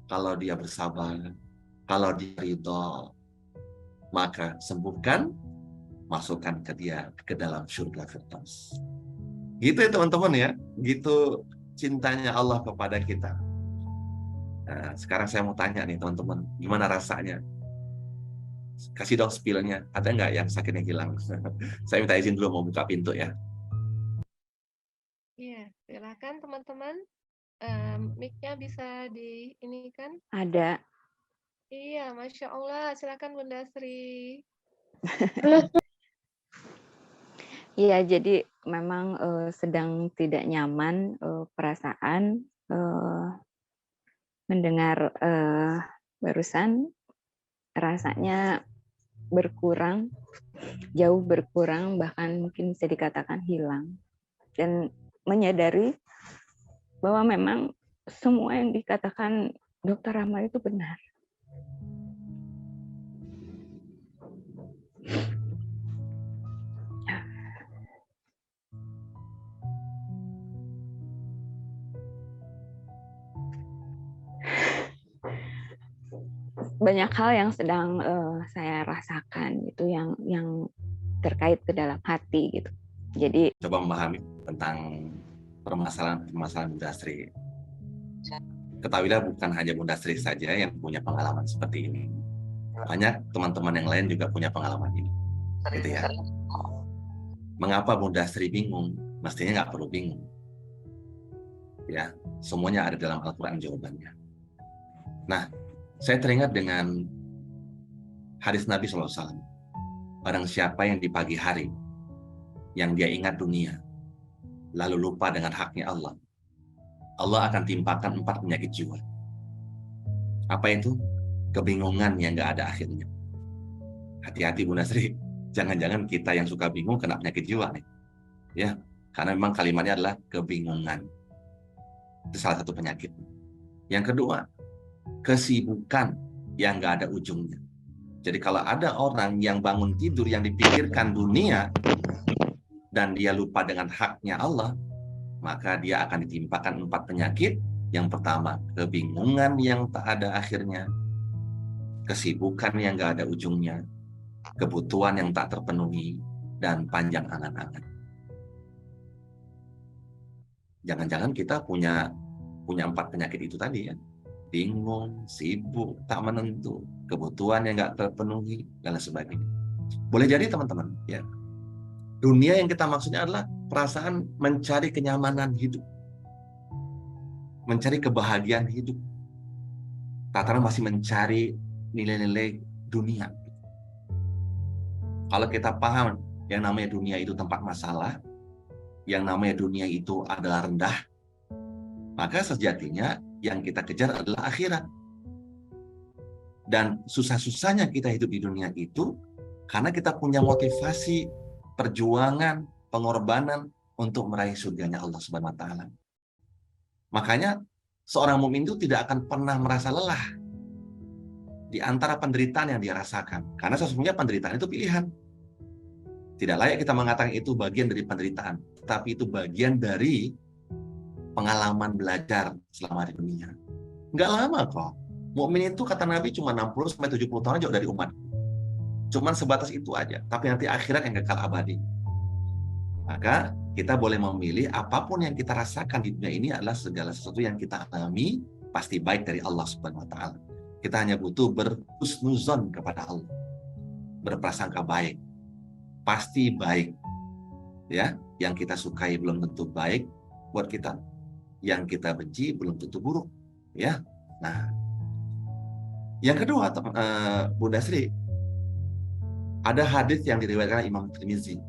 Kalau dia bersabar, kalau dia ridho, maka sembuhkan, masukkan ke dia ke dalam surga Firdaus. Gitu ya teman-teman ya. Gitu cintanya Allah kepada kita. Nah, sekarang saya mau tanya nih teman-teman, gimana rasanya? Kasih dong spill-nya. Ada nggak yang sakitnya hilang? Saya minta izin dulu mau buka pintu ya. Iya, silakan teman-teman. Mic-nya bisa di ini kan? Ada. Iya, Masya Allah. Silakan Bunda Sri. Iya, jadi memang sedang tidak nyaman perasaan mendengar barusan, rasanya berkurang, jauh berkurang, bahkan mungkin bisa dikatakan hilang. Dan menyadari bahwa memang semua yang dikatakan Dr. Rahma itu benar. Banyak hal yang sedang saya rasakan gitu, yang terkait ke dalam hati gitu. Jadi coba memahami tentang permasalahan Bunda Sri. Ketahuilah bukan hanya Bunda Sri saja yang punya pengalaman seperti ini. Banyak teman-teman yang lain juga punya pengalaman ini. Gitu ya. Mengapa Bunda Sri bingung? Mestinya nggak perlu bingung. Ya, semuanya ada dalam Al-Quran jawabannya. Nah, saya teringat dengan hadis Nabi SAW. Barang siapa yang di pagi hari, yang dia ingat dunia, lalu lupa dengan haknya Allah, Allah akan timpakan 4 penyakit jiwa. Apa itu? Kebingungan yang nggak ada akhirnya. Hati-hati Bunda Sri, jangan-jangan kita yang suka bingung kena penyakit jiwa nih. Ya, karena memang kalimatnya adalah kebingungan. Itu salah satu penyakit. Yang kedua, kesibukan yang nggak ada ujungnya. Jadi kalau ada orang yang bangun tidur yang dipikirkan dunia dan dia lupa dengan haknya Allah, maka dia akan ditimpakan 4 penyakit. Yang pertama, kebingungan yang tak ada akhirnya, kesibukan yang nggak ada ujungnya, kebutuhan yang tak terpenuhi, dan panjang angan-angan. Jangan-jangan kita punya 4 penyakit itu tadi ya. Bingung, sibuk, tak menentu, kebutuhan yang nggak terpenuhi, dan lain sebagainya. Boleh jadi teman-teman, ya. Dunia yang kita maksudnya adalah perasaan mencari kenyamanan hidup, mencari kebahagiaan hidup. Tataran masih mencari nilai-nilai dunia. Kalau kita paham yang namanya dunia itu tempat masalah, yang namanya dunia itu adalah rendah, maka sejatinya yang kita kejar adalah akhirat. Dan susah-susahnya kita hidup di dunia itu karena kita punya motivasi, perjuangan, pengorbanan untuk meraih surganya Allah Subhanahu wa taala. Makanya seorang mukmin itu tidak akan pernah merasa lelah di antara penderitaan yang dia rasakan. Karena sesungguhnya penderitaan itu pilihan. Tidak layak kita mengatakan itu bagian dari penderitaan, tapi itu bagian dari pengalaman belajar selama di dunia. Nggak lama kok. Mukmin itu kata Nabi cuma 60-70 tahun jauh dari umat. Cuman sebatas itu aja. Tapi nanti akhirat yang kekal abadi. Maka kita boleh memilih apapun yang kita rasakan di dunia ini adalah segala sesuatu yang kita alami pasti baik dari Allah Subhanahu wa taala. Kita hanya butuh berhusnuzon kepada Allah. Berprasangka baik. Pasti baik. Ya, yang kita sukai belum tentu baik buat kita. Yang kita benci belum tentu buruk. Ya. Nah, yang kedua, Bunda Sri, ada hadis yang diriwayatkan Imam Tirmizi.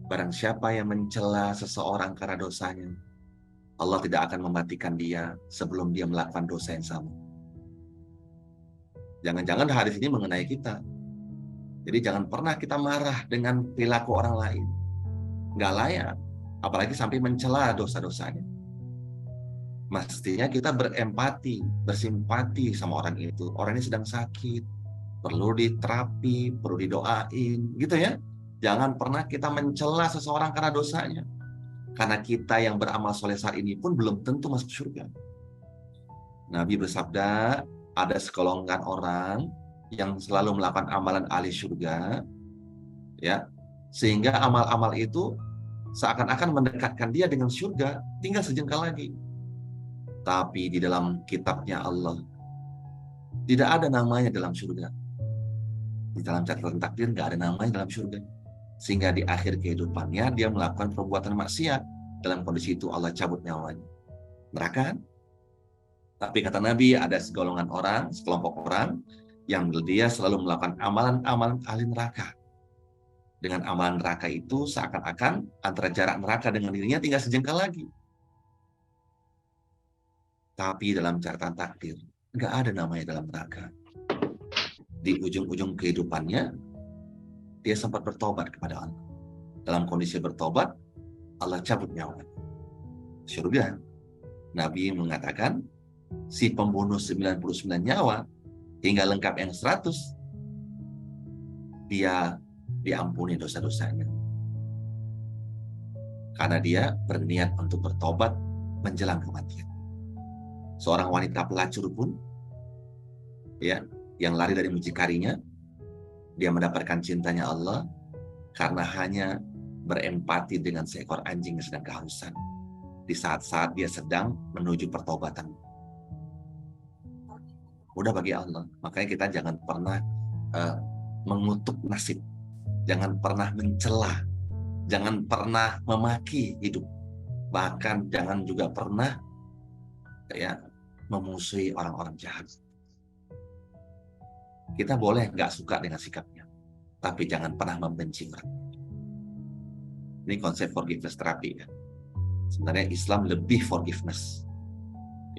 Barang siapa yang mencela seseorang karena dosanya, Allah tidak akan mematikan dia sebelum dia melakukan dosa yang sama. Jangan-jangan hadis ini mengenai kita. Jadi jangan pernah kita marah dengan perilaku orang lain. Nggak layak, apalagi sampai mencela dosa-dosanya. Mestinya kita berempati, bersimpati sama orang itu. Orang ini sedang sakit, perlu diterapi, perlu didoain, gitu ya. Jangan pernah kita mencela seseorang karena dosanya. Karena kita yang beramal soleh saat ini pun belum tentu masuk surga. Nabi bersabda, ada sekelongan orang yang selalu melakukan amalan ahli surga, ya, sehingga amal-amal itu seakan-akan mendekatkan dia dengan surga, tinggal sejengkal lagi. Tapi di dalam kitabnya Allah tidak ada namanya dalam surga. Di dalam catatan takdir nggak ada namanya dalam surga. Sehingga di akhir kehidupannya dia melakukan perbuatan maksiat. Dalam kondisi itu Allah cabut nyawanya. Neraka. Tapi kata Nabi ada segolongan orang, sekelompok orang yang dia selalu melakukan amalan-amalan ahli neraka. Dengan amalan neraka itu seakan-akan antara jarak neraka dengan dirinya tinggal sejengkal lagi. Tapi dalam catatan takdir nggak ada namanya dalam neraka. Di ujung-ujung kehidupannya dia sempat bertobat kepada Allah. Dalam kondisi bertobat, Allah cabut nyawa. Surga. Nabi mengatakan, si pembunuh 99 nyawa, hingga lengkap yang 100, dia diampuni dosa-dosanya. Karena dia berniat untuk bertobat menjelang kematian. Seorang wanita pelacur pun, ya, yang lari dari mucikarinya, dia mendapatkan cintanya Allah karena hanya berempati dengan seekor anjing yang sedang kehausan di saat-saat dia sedang menuju pertobatan. Mudah bagi Allah. Makanya kita jangan pernah mengutuk nasib, jangan pernah mencela, jangan pernah memaki hidup, bahkan jangan juga pernah ya memusuhi orang-orang jahat. Kita boleh nggak suka dengan sikapnya, tapi jangan pernah membenci orang. Ini konsep forgiveness terapi ya. Sebenarnya Islam lebih forgiveness.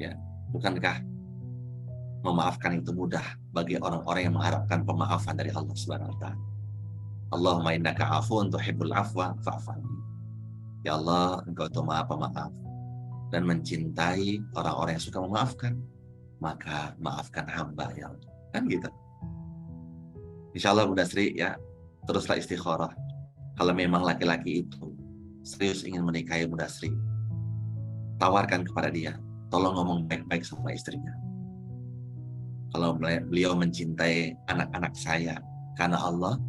Ya, bukankah memaafkan itu mudah bagi orang-orang yang mengharapkan pemaafan dari Allah Subhanahu wa taala. Allahumma innaka 'afuwun tuhibbul 'afwa fa'fu anni. Ya Allah, Engkau itu Maha Pemaaf dan mencintai orang-orang yang suka memaafkan. Maka maafkan hamba ya Allah. Kan gitu. Insya Allah Bunda Sri ya, teruslah istikharah. Kalau memang laki-laki itu serius ingin menikahi Bunda Sri, tawarkan kepada dia, tolong ngomong baik-baik sama istrinya. Kalau beliau mencintai anak-anak saya karena Allah,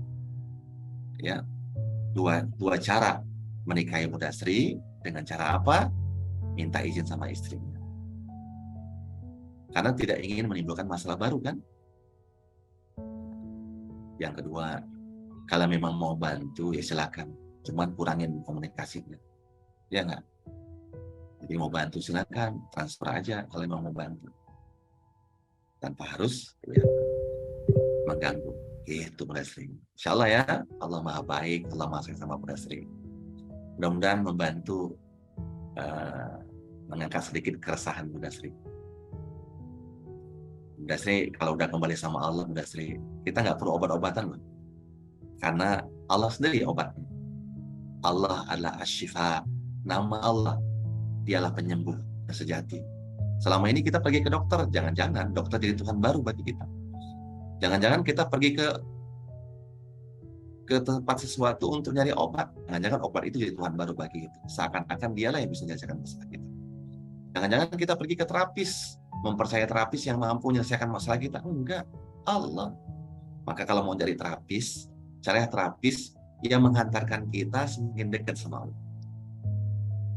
ya, dua cara menikahi Bunda Sri. Dengan cara apa? Minta izin sama istrinya. Karena tidak ingin menimbulkan masalah baru kan? Yang kedua, kalau memang mau bantu ya silakan. Cuman kurangin komunikasinya. Ya nggak? Jadi mau bantu silakan, transfer aja kalau memang mau bantu. Tanpa harus ya, mengganggu. Gitu Bunda Sri. Insya Allah ya, Allah Maha Baik, Allah Maha Sayang sama Bunda Sri. Mudah-mudahan membantu mengangkat sedikit keresahan Bunda Sri. Bunda Sri, kalau udah kembali sama Allah, Bunda Sri, kita nggak perlu obat-obatan loh. Karena Allah sendiri obatnya. Allah adalah Asy-Syifa. Nama Allah, dialah penyembuh yang sejati. Selama ini kita pergi ke dokter, jangan-jangan dokter jadi Tuhan baru bagi kita. Jangan-jangan kita pergi ke tempat sesuatu untuk nyari obat. Jangan-jangan obat itu jadi Tuhan baru bagi kita. Seakan-akan dialah yang bisa menyelesaikan masalah kita. Jangan-jangan kita pergi ke terapis, mempercayai terapis yang mampu menyelesaikan masalah kita. Enggak, Allah. Maka kalau mau cari terapis, cari terapis yang menghantarkan kita semakin dekat sama Allah.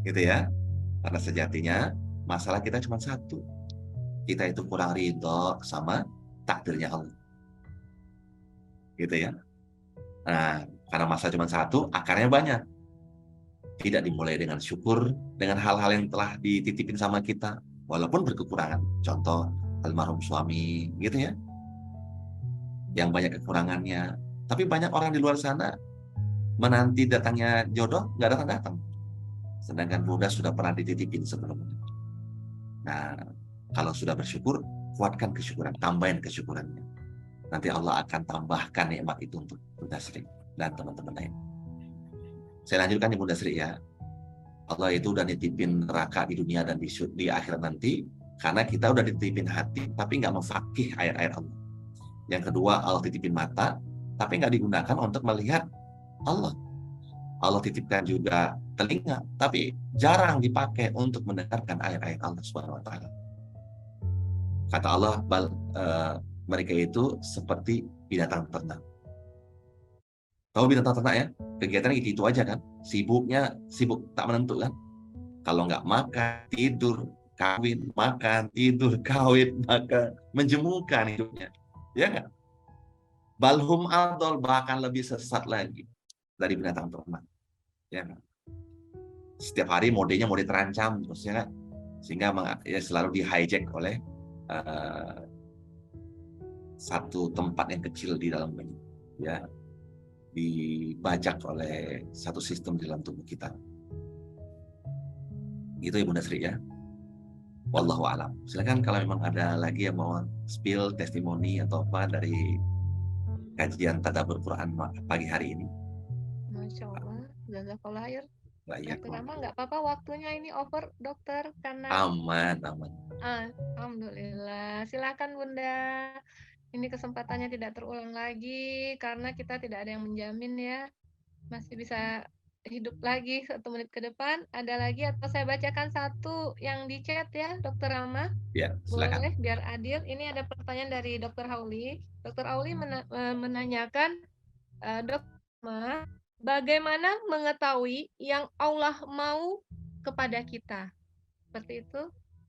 Gitu ya. Karena sejatinya masalah kita cuma satu. Kita itu kurang ridho sama takdirnya Allah. Gitu ya. Nah, karena masalah cuma satu, akarnya banyak. Tidak dimulai dengan syukur, dengan hal-hal yang telah dititipin sama kita, walaupun berkekurangan. Contoh, almarhum suami, gitu ya. Yang banyak kekurangannya. Tapi banyak orang di luar sana, menanti datangnya jodoh, nggak datang-datang. Sedangkan Bunda sudah pernah dititipin sebelumnya. Nah, kalau sudah bersyukur, kuatkan kesyukuran, tambahin kesyukurannya. Nanti Allah akan tambahkan nikmat itu untuk Bunda Sri dan teman-teman lain. Saya lanjutkan nih Bunda Sri ya. Allah itu udah nitipin neraka di dunia dan di akhirat nanti, karena kita udah dititipin hati, tapi nggak memfakih ayat-ayat Allah. Yang kedua, Allah titipin mata, tapi nggak digunakan untuk melihat Allah. Allah titipkan juga telinga, tapi jarang dipakai untuk mendengarkan ayat-ayat Allah Subhanahu Wa Taala. Kata Allah, mereka itu seperti binatang ternak. Tahu binatang ternak ya? Kegiatannya itu aja kan? Sibuk tak menentu kan? Kalau nggak makan, tidur, kawin, makan, tidur, kawin, makan, menjemukan hidupnya. Ya nggak? Balhum adol, bahkan lebih sesat lagi dari binatang ternak. Ya kan? Setiap hari modenya mode terancam terus ya kan? Sehingga ya selalu di-hijack oleh satu tempat yang kecil di dalam banyak, ya, dibajak oleh satu sistem di dalam tubuh kita. Itu ya Bunda Sri ya. Wallahu a'lam. Silakan kalau memang ada lagi yang mau spill testimoni atau apa dari kajian tadabbur Quran pagi hari ini. Masya Allah, jazakallah khair. Baik. Dokter Rama, nggak apa-apa waktunya ini over dokter karena aman. Alhamdulillah. Silakan Bunda. Ini kesempatannya tidak terulang lagi karena kita tidak ada yang menjamin ya. Masih bisa hidup lagi 1 menit ke depan. Ada lagi atau saya bacakan satu yang di chat ya, Dokter Rama? Ya, silakan. Boleh, biar adil. Ini ada pertanyaan dari Dokter Hauli. Dokter Hauli menanyakan, Dokter Rama, bagaimana mengetahui yang Allah mau kepada kita? Seperti itu.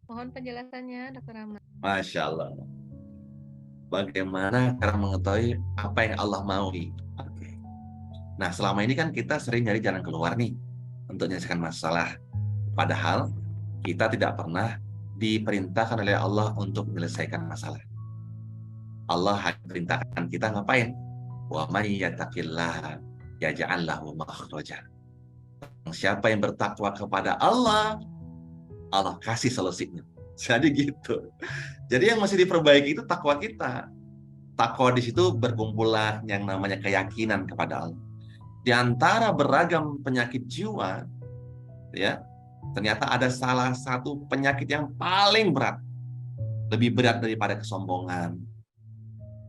Mohon penjelasannya, Dokter Rama. Masya Allah. Bagaimana cara mengetahui apa yang Allah mau? Oke. Nah, selama ini kan kita sering nyari jalan keluar nih untuk menyelesaikan masalah. Padahal kita tidak pernah diperintahkan oleh Allah untuk menyelesaikan masalah. Allah hanya perintahkan kita ngapain? Wa may yattaqillaha yaj'al lahu makhraja. Siapa yang bertakwa kepada Allah, Allah kasih solusinya. Jadi gitu. Jadi yang masih diperbaiki itu takwa kita. Takwa di situ berkumpulan yang namanya keyakinan kepada Allah. Di antara beragam penyakit jiwa, ya, ternyata ada salah satu penyakit yang paling berat, lebih berat daripada kesombongan,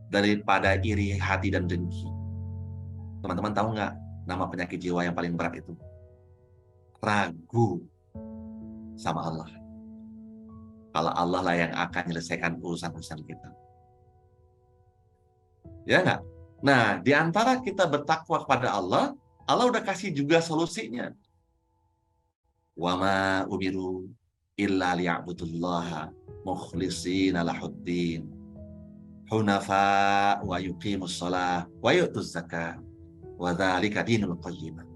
daripada iri hati dan dengki. Teman-teman tahu nggak nama penyakit jiwa yang paling berat itu? Ragu sama Allah. Kalau Allah lah yang akan menyelesaikan urusan-urusan kita. Ya nggak? Nah, di antara kita bertakwa kepada Allah, Allah udah kasih juga solusinya. Wa ma umiru illa liya'budullaha mukhlishina lahuddin hunafa wa yuqimus shalah wa yu'tuz zakah wa dzalika dinul qayyimah.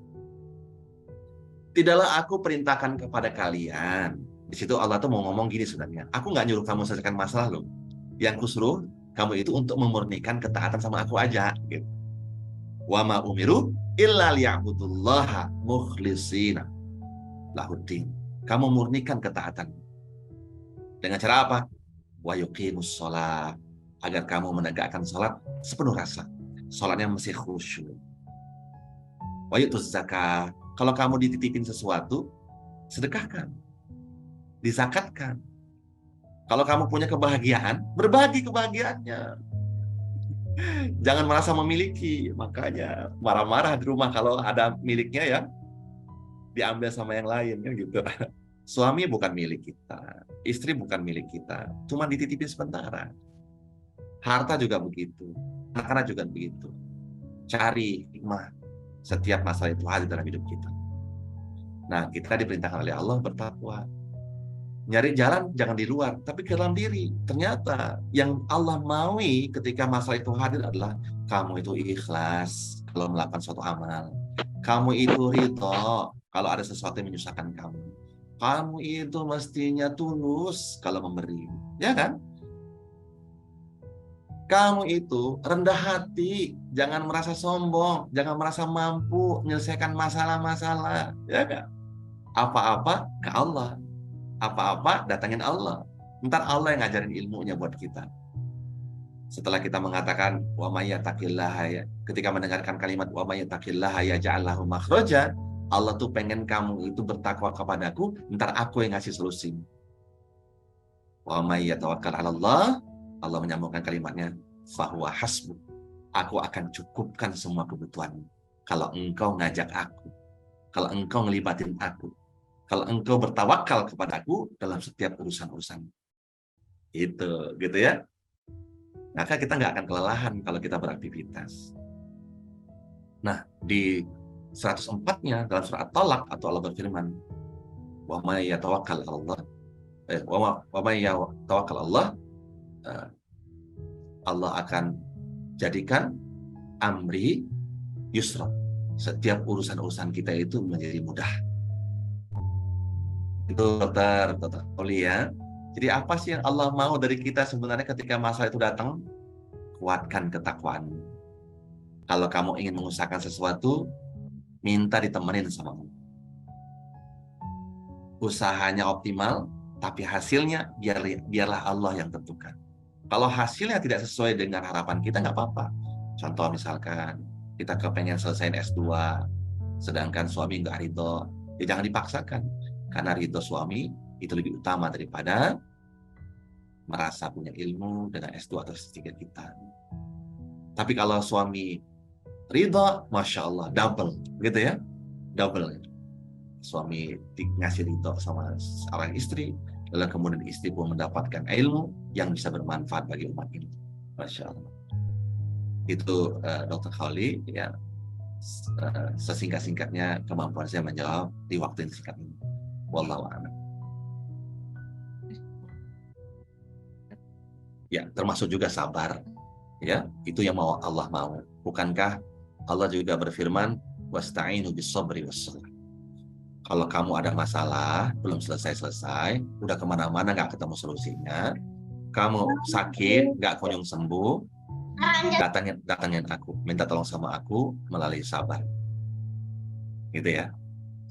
Tidaklah aku perintahkan kepada kalian. Di situ Allah tuh mau ngomong gini sebenarnya. Aku nggak nyuruh kamu selesaikan masalah loh. Yang kusuruh kamu itu untuk memurnikan ketaatan sama aku aja. Gitu. Wa ma umiru illa liya'budullaha mukhlishina lahuddin. Kamu murnikan ketaatan. Dengan cara apa? Wa yuqimus shalah. Agar kamu menegakkan salat sepenuh rasa. Salatnya mesti khusyuk. Wa yu'tuz zakah. Kalau kamu dititipin sesuatu, sedekahkan. Dizakatkan. Kalau kamu punya kebahagiaan, berbagi kebahagiaannya. Jangan merasa memiliki. Makanya marah-marah di rumah kalau ada miliknya ya, diambil sama yang lain kan gitu. Suami bukan milik kita, istri bukan milik kita, cuma dititipin sementara. Harta juga begitu, anak-anak juga begitu. Cari hikmah setiap masalah itu hadir dalam hidup kita. Nah, kita diperintahkan oleh Allah bertakwa. Nyari jalan jangan di luar, tapi ke dalam diri. Ternyata yang Allah maui ketika masalah itu hadir adalah kamu itu ikhlas kalau melakukan suatu amal. Kamu itu ridho kalau ada sesuatu yang menyusahkan kamu. Kamu itu mestinya tulus kalau memberi. Ya kan? Kamu itu rendah hati, jangan merasa sombong, jangan merasa mampu menyelesaikan masalah-masalah. Ya kan? Apa-apa ke Allah. Apa-apa datangin Allah. Ntar Allah yang ngajarin ilmunya buat kita. Setelah kita mengatakan wa may yattaqillaha, ketika mendengarkan kalimat wa may yattaqillaha yaj'al lahu makhraja, Allah tuh pengen kamu itu bertakwa kepadaku, ntar aku yang ngasih solusi. Wa may yatawakkal 'ala Allah, Allah menyambungkan kalimatnya fahuwa hasbu. Aku akan cukupkan semua kebutuhanmu. Kalau engkau ngajak aku, kalau engkau ngelibatin aku, kalau engkau bertawakal kepadaku dalam setiap urusan-urusan. Itu, gitu ya. Maka kita nggak akan kelelahan kalau kita beraktivitas. Nah, di 104-nya dalam surat At-Talaq atau Allah berfirman, wa may yatawakkal 'ala Allah, wa may yatawakkal 'ala Allah, Allah akan jadikan amri yusra. Setiap urusan-urusan kita itu menjadi mudah. Itu dokter Oli ya. Jadi apa sih yang Allah mau dari kita sebenarnya ketika masalah itu datang? Kuatkan ketakwaan. Kalau kamu ingin mengusahakan sesuatu, minta ditemenin sama kamu. Usahanya optimal, tapi hasilnya biarlah Allah yang tentukan. Kalau hasilnya tidak sesuai dengan harapan kita, nggak apa-apa. Contoh misalkan, kita kepengen selesaiin S2, sedangkan suami nggak ridho, ya jangan dipaksakan. Karena ridho suami itu lebih utama daripada merasa punya ilmu dengan S2 atau S3 kita. Tapi kalau suami ridho, Masya Allah, double, gitu ya. Double. Suami ngasih ridho sama seorang istri, lalu kemudian istri pun mendapatkan ilmu yang bisa bermanfaat bagi umat ini. Masya Allah. Itu Dr. Khali, ya, sesingkat-singkatnya kemampuan saya menjawab di waktu yang singkat ini. Wallahu a'lam. Ya, termasuk juga sabar. Ya, itu yang mau Allah mau. Bukankah Allah juga berfirman, wasta'inu bis-sabri was-shalah. Kalau kamu ada masalah, belum selesai-selesai, udah kemana-mana nggak ketemu solusinya, kamu sakit, nggak kunjung sembuh, datangin aku, minta tolong sama aku melalui sabar. Gitu ya.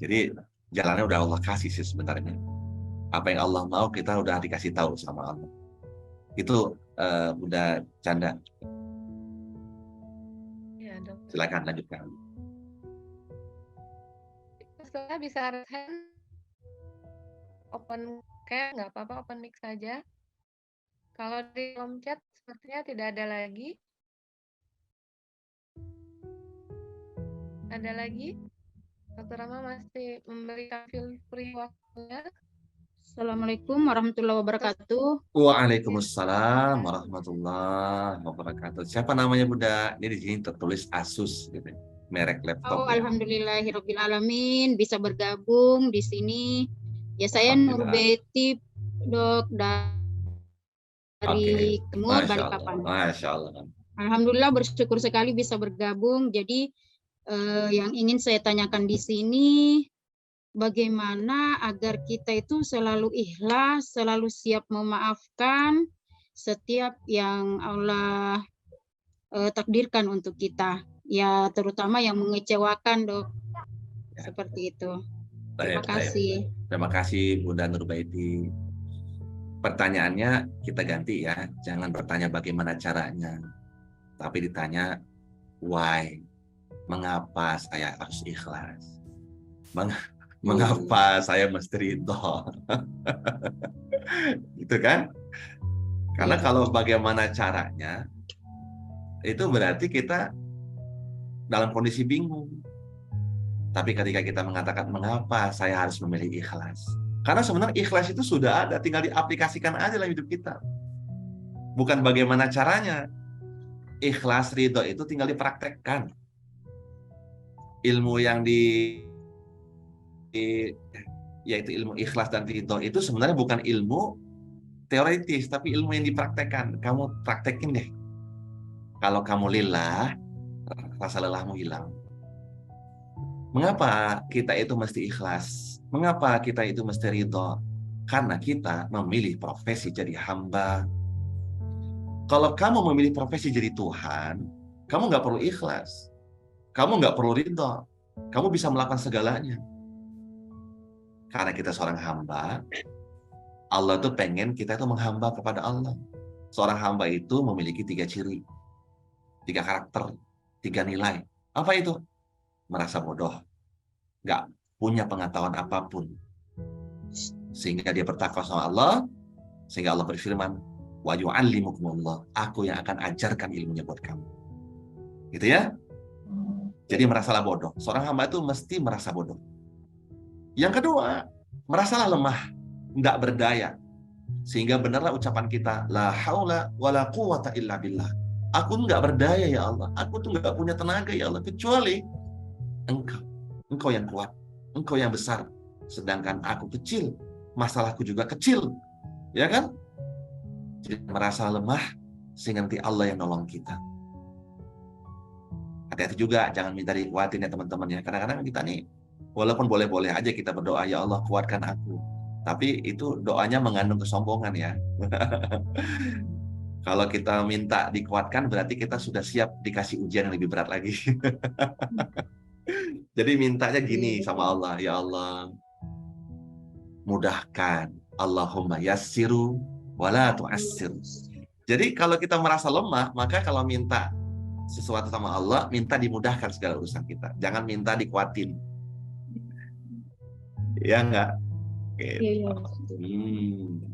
Jadi jalannya udah Allah kasih sih sebenarnya. Apa yang Allah mau kita udah dikasih tahu sama Allah. Itu udah canda. Ya, dok. Silakan lanjutkan. Setelah bisa raise hand, open cam nggak apa-apa, open mic saja. Kalau di kolom chat sepertinya tidak ada lagi. Ada lagi? Dr. Rama masih memberikan feel free waktunya. Assalamualaikum warahmatullahi wabarakatuh. Waalaikumsalam warahmatullahi wabarakatuh. Siapa namanya Bunda? Ini di sini tertulis Asus gitu. merek laptop. Alhamdulillahirabbil alamin bisa bergabung di sini. Ya, saya Nur Alhamdulillah. Betty, Dok, dari Timur, Balikpapan. Masya Allah. Alhamdulillah bersyukur sekali bisa bergabung. Jadi yang ingin saya tanyakan di sini, bagaimana agar kita itu selalu ikhlas, selalu siap memaafkan setiap yang Allah takdirkan untuk kita. Ya, terutama yang mengecewakan, Dok. Ya. Seperti itu. Terima kasih. Terima kasih Bunda Nurbaiti. Pertanyaannya kita ganti ya. Jangan bertanya bagaimana caranya, tapi ditanya why. Mengapa saya harus ikhlas? Mengapa saya mesti ridho? Gitu kan? Karena kalau bagaimana caranya, itu berarti kita dalam kondisi bingung. Tapi ketika kita mengatakan mengapa saya harus memilih ikhlas? Karena sebenarnya ikhlas itu sudah ada, tinggal diaplikasikan aja dalam hidup kita. Bukan bagaimana caranya. Ikhlas, ridho itu tinggal dipraktekkan. Ilmu yang yaitu ilmu ikhlas dan ridho itu sebenarnya bukan ilmu teoritis, tapi ilmu yang dipraktekkan. Kamu praktekin deh. Kalau kamu lillah, rasa lelahmu hilang. Mengapa kita itu mesti ikhlas? Mengapa kita itu mesti ridho? Karena kita memilih profesi jadi hamba. Kalau kamu memilih profesi jadi Tuhan, kamu nggak perlu ikhlas. Kamu nggak perlu ridho. Kamu bisa melakukan segalanya. Karena kita seorang hamba, Allah tuh pengen kita itu menghamba kepada Allah. Seorang hamba itu memiliki 3 ciri. 3 karakter, 3 nilai. Apa itu? Merasa bodoh, nggak punya pengetahuan apapun, sehingga dia bertakwa sama Allah, sehingga Allah berfirman, wa yu'allimukumullah, aku yang akan ajarkan ilmunya buat kamu. Gitu ya? Jadi merasalah bodoh. Seorang hamba itu mesti merasa bodoh. Yang kedua, merasalah lemah, nggak berdaya, sehingga benarlah ucapan kita, la haula wala quwata illa billah. Aku nggak berdaya ya Allah. Aku tuh nggak punya tenaga ya Allah, kecuali Engkau yang kuat, Engkau yang besar. Sedangkan aku kecil, masalahku juga kecil. Ya kan? Jadi merasa lemah, sehingga nanti Allah yang nolong kita. Hati-hati juga, jangan minta dikuatin ya teman-teman ya. Kadang-kadang kita nih, walaupun boleh-boleh aja kita berdoa, ya Allah kuatkan aku. Tapi itu doanya mengandung kesombongan ya. Kalau kita minta dikuatkan, berarti kita sudah siap dikasih ujian yang lebih berat lagi. Jadi mintanya gini sama Allah, ya Allah, mudahkan, Allahumma yassiru wala tu'assir. Jadi kalau kita merasa lemah, maka kalau minta sesuatu sama Allah, minta dimudahkan segala urusan kita. Jangan minta dikuatin. Ya enggak? Gitu.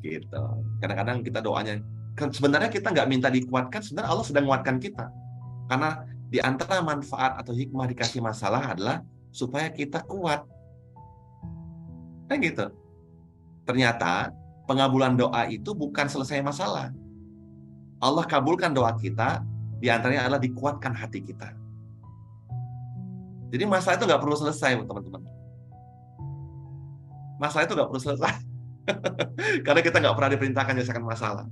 Gitu. Kadang-kadang kita doanya, sebenarnya kita nggak minta dikuatkan, sebenarnya Allah sedang menguatkan kita. Karena di antara manfaat atau hikmah dikasih masalah adalah supaya kita kuat. Kan gitu. Ternyata pengabulan doa itu bukan selesai masalah. Allah kabulkan doa kita, di antaranya adalah dikuatkan hati kita. Jadi masalah itu nggak perlu selesai, teman-teman. Masalah itu nggak perlu selesai. Karena kita nggak pernah diperintahkan menyelesaikan masalah.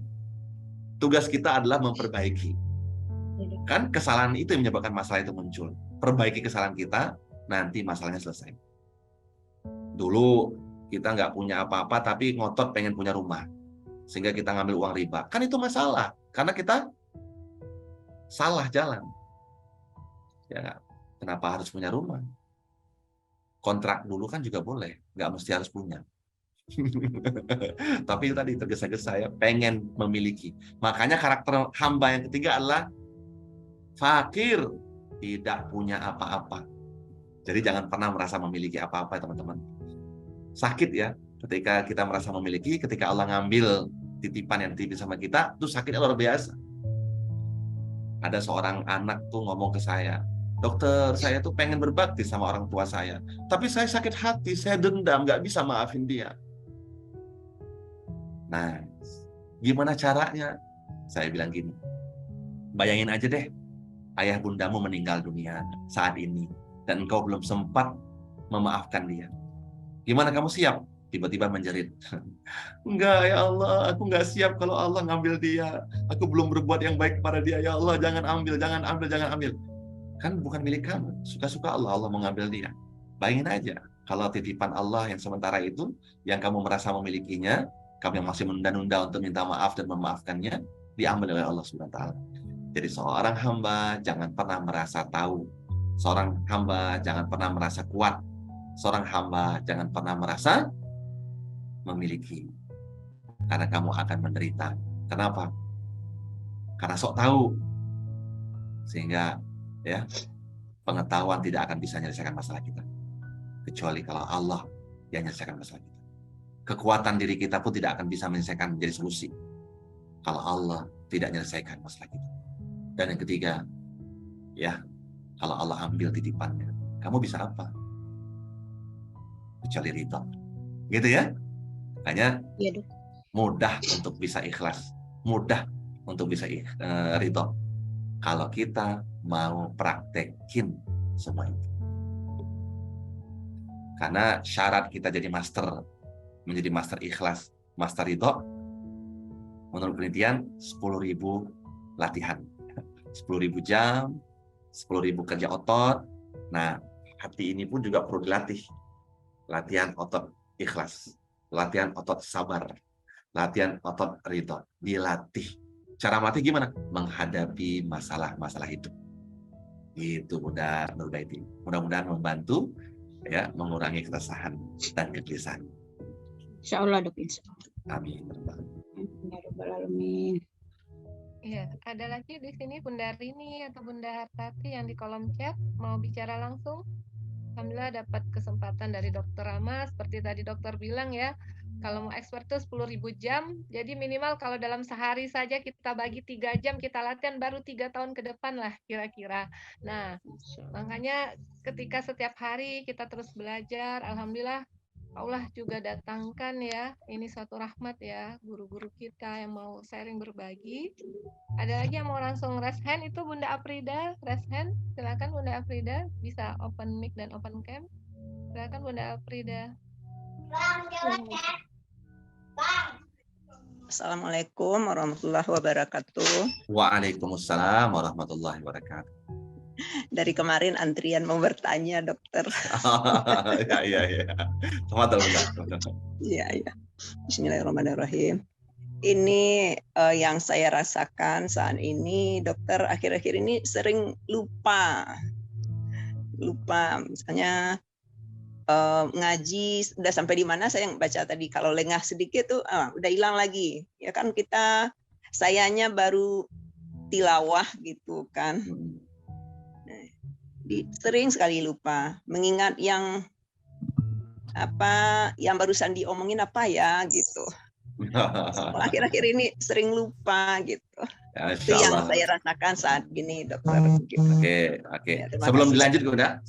Tugas kita adalah memperbaiki. Kan kesalahan itu yang menyebabkan masalah itu muncul. Perbaiki kesalahan kita, nanti masalahnya selesai. Dulu kita nggak punya apa-apa, tapi ngotot pengen punya rumah. Sehingga kita ngambil uang riba. Kan itu masalah. Karena kita salah jalan. Ya, kenapa harus punya rumah? Kontrak dulu kan juga boleh. Nggak mesti harus punya. Tapi tadi tergesa-gesa ya, pengen memiliki. Makanya karakter hamba yang ketiga adalah fakir, tidak punya apa-apa. Jadi jangan pernah merasa memiliki apa-apa, teman-teman. Sakit ya, ketika kita merasa memiliki, ketika Allah ngambil titipan yang dititip sama kita, itu sakitnya luar biasa. Ada seorang anak tuh ngomong ke saya, dokter, saya tuh pengen berbakti sama orang tua saya, tapi saya sakit hati, saya dendam, nggak bisa maafin dia. Nah, gimana caranya? Saya bilang gini, bayangin aja deh, ayah bundamu meninggal dunia saat ini dan engkau belum sempat memaafkan dia. Gimana kamu siap? Tiba-tiba menjerit. Enggak ya Allah, aku enggak siap kalau Allah ngambil dia. Aku belum berbuat yang baik kepada dia. Ya Allah, jangan ambil, jangan ambil, jangan ambil. Kan bukan milik kamu. Suka-suka Allah mengambil dia. Bayangin aja, kalau titipan Allah yang sementara itu, yang kamu merasa memilikinya, kamu yang masih menunda-nunda untuk minta maaf dan memaafkannya, diambil oleh Allah SWT. Jadi seorang hamba jangan pernah merasa tahu. Seorang hamba jangan pernah merasa kuat. Seorang hamba jangan pernah merasa memiliki. Karena kamu akan menderita. Kenapa? Karena sok tahu. Sehingga ya pengetahuan tidak akan bisa menyelesaikan masalah kita. Kecuali kalau Allah yang menyelesaikan masalah kita. Kekuatan diri kita pun tidak akan bisa menyelesaikan menjadi solusi. Kalau Allah tidak menyelesaikan masalah kita. Dan yang ketiga, ya, kalau Allah ambil titipannya, kamu bisa apa? Kecuali ridho. Gitu ya? Hanya mudah untuk bisa ikhlas, mudah untuk bisa ridho. Kalau kita mau praktekin semua itu. Karena syarat kita jadi menjadi master ikhlas, master ridho, menurut penelitian 10.000 latihan. 10.000 jam, 10.000 kerja otot. Nah, hati ini pun juga perlu dilatih. Latihan otot ikhlas, latihan otot sabar, latihan otot ridho, dilatih. Cara melatih gimana? Menghadapi masalah-masalah hidup. Itu Bunda Nurbaiti. Mudah-mudahan membantu ya mengurangi keresahan dan kegelisahan. Insyaallah dok. Amin. Amin. Iya, ada lagi di sini Bunda Rini atau Bunda Hartati yang di kolom chat mau bicara langsung. Alhamdulillah dapat kesempatan dari Dokter Rama, seperti tadi dokter bilang ya, kalau mau expert itu 10.000 jam, jadi minimal kalau dalam sehari saja kita bagi 3 jam kita latihan, baru 3 tahun ke depan lah kira-kira. Nah, makanya ketika setiap hari kita terus belajar, alhamdulillah Allah juga datangkan ya, ini suatu rahmat ya, guru-guru kita yang mau sharing berbagi. Ada lagi yang mau langsung raise hand, itu Bunda Afrida, raise hand. Silakan Bunda Afrida, bisa open mic dan open cam. Silakan Bunda Afrida. Assalamualaikum warahmatullahi wabarakatuh. Waalaikumsalam warahmatullahi wabarakatuh. Dari kemarin antrian mau bertanya, dokter. Ya. Selamat datang. Iya. Bismillahirrahmanirrahim. Ini yang saya rasakan saat ini, dokter, akhir-akhir ini sering lupa. Misalnya ngaji udah sampai di mana saya baca tadi, kalau lengah sedikit tuh udah hilang lagi. Ya kan sayanya baru tilawah gitu kan. Sering sekali lupa mengingat yang barusan diomongin apa ya gitu. Akhir-akhir ini sering lupa gitu. Ya, itu yang saya rasakan saat ini, dokter. Oke. Ya, sebelum dilanjut, Bunda,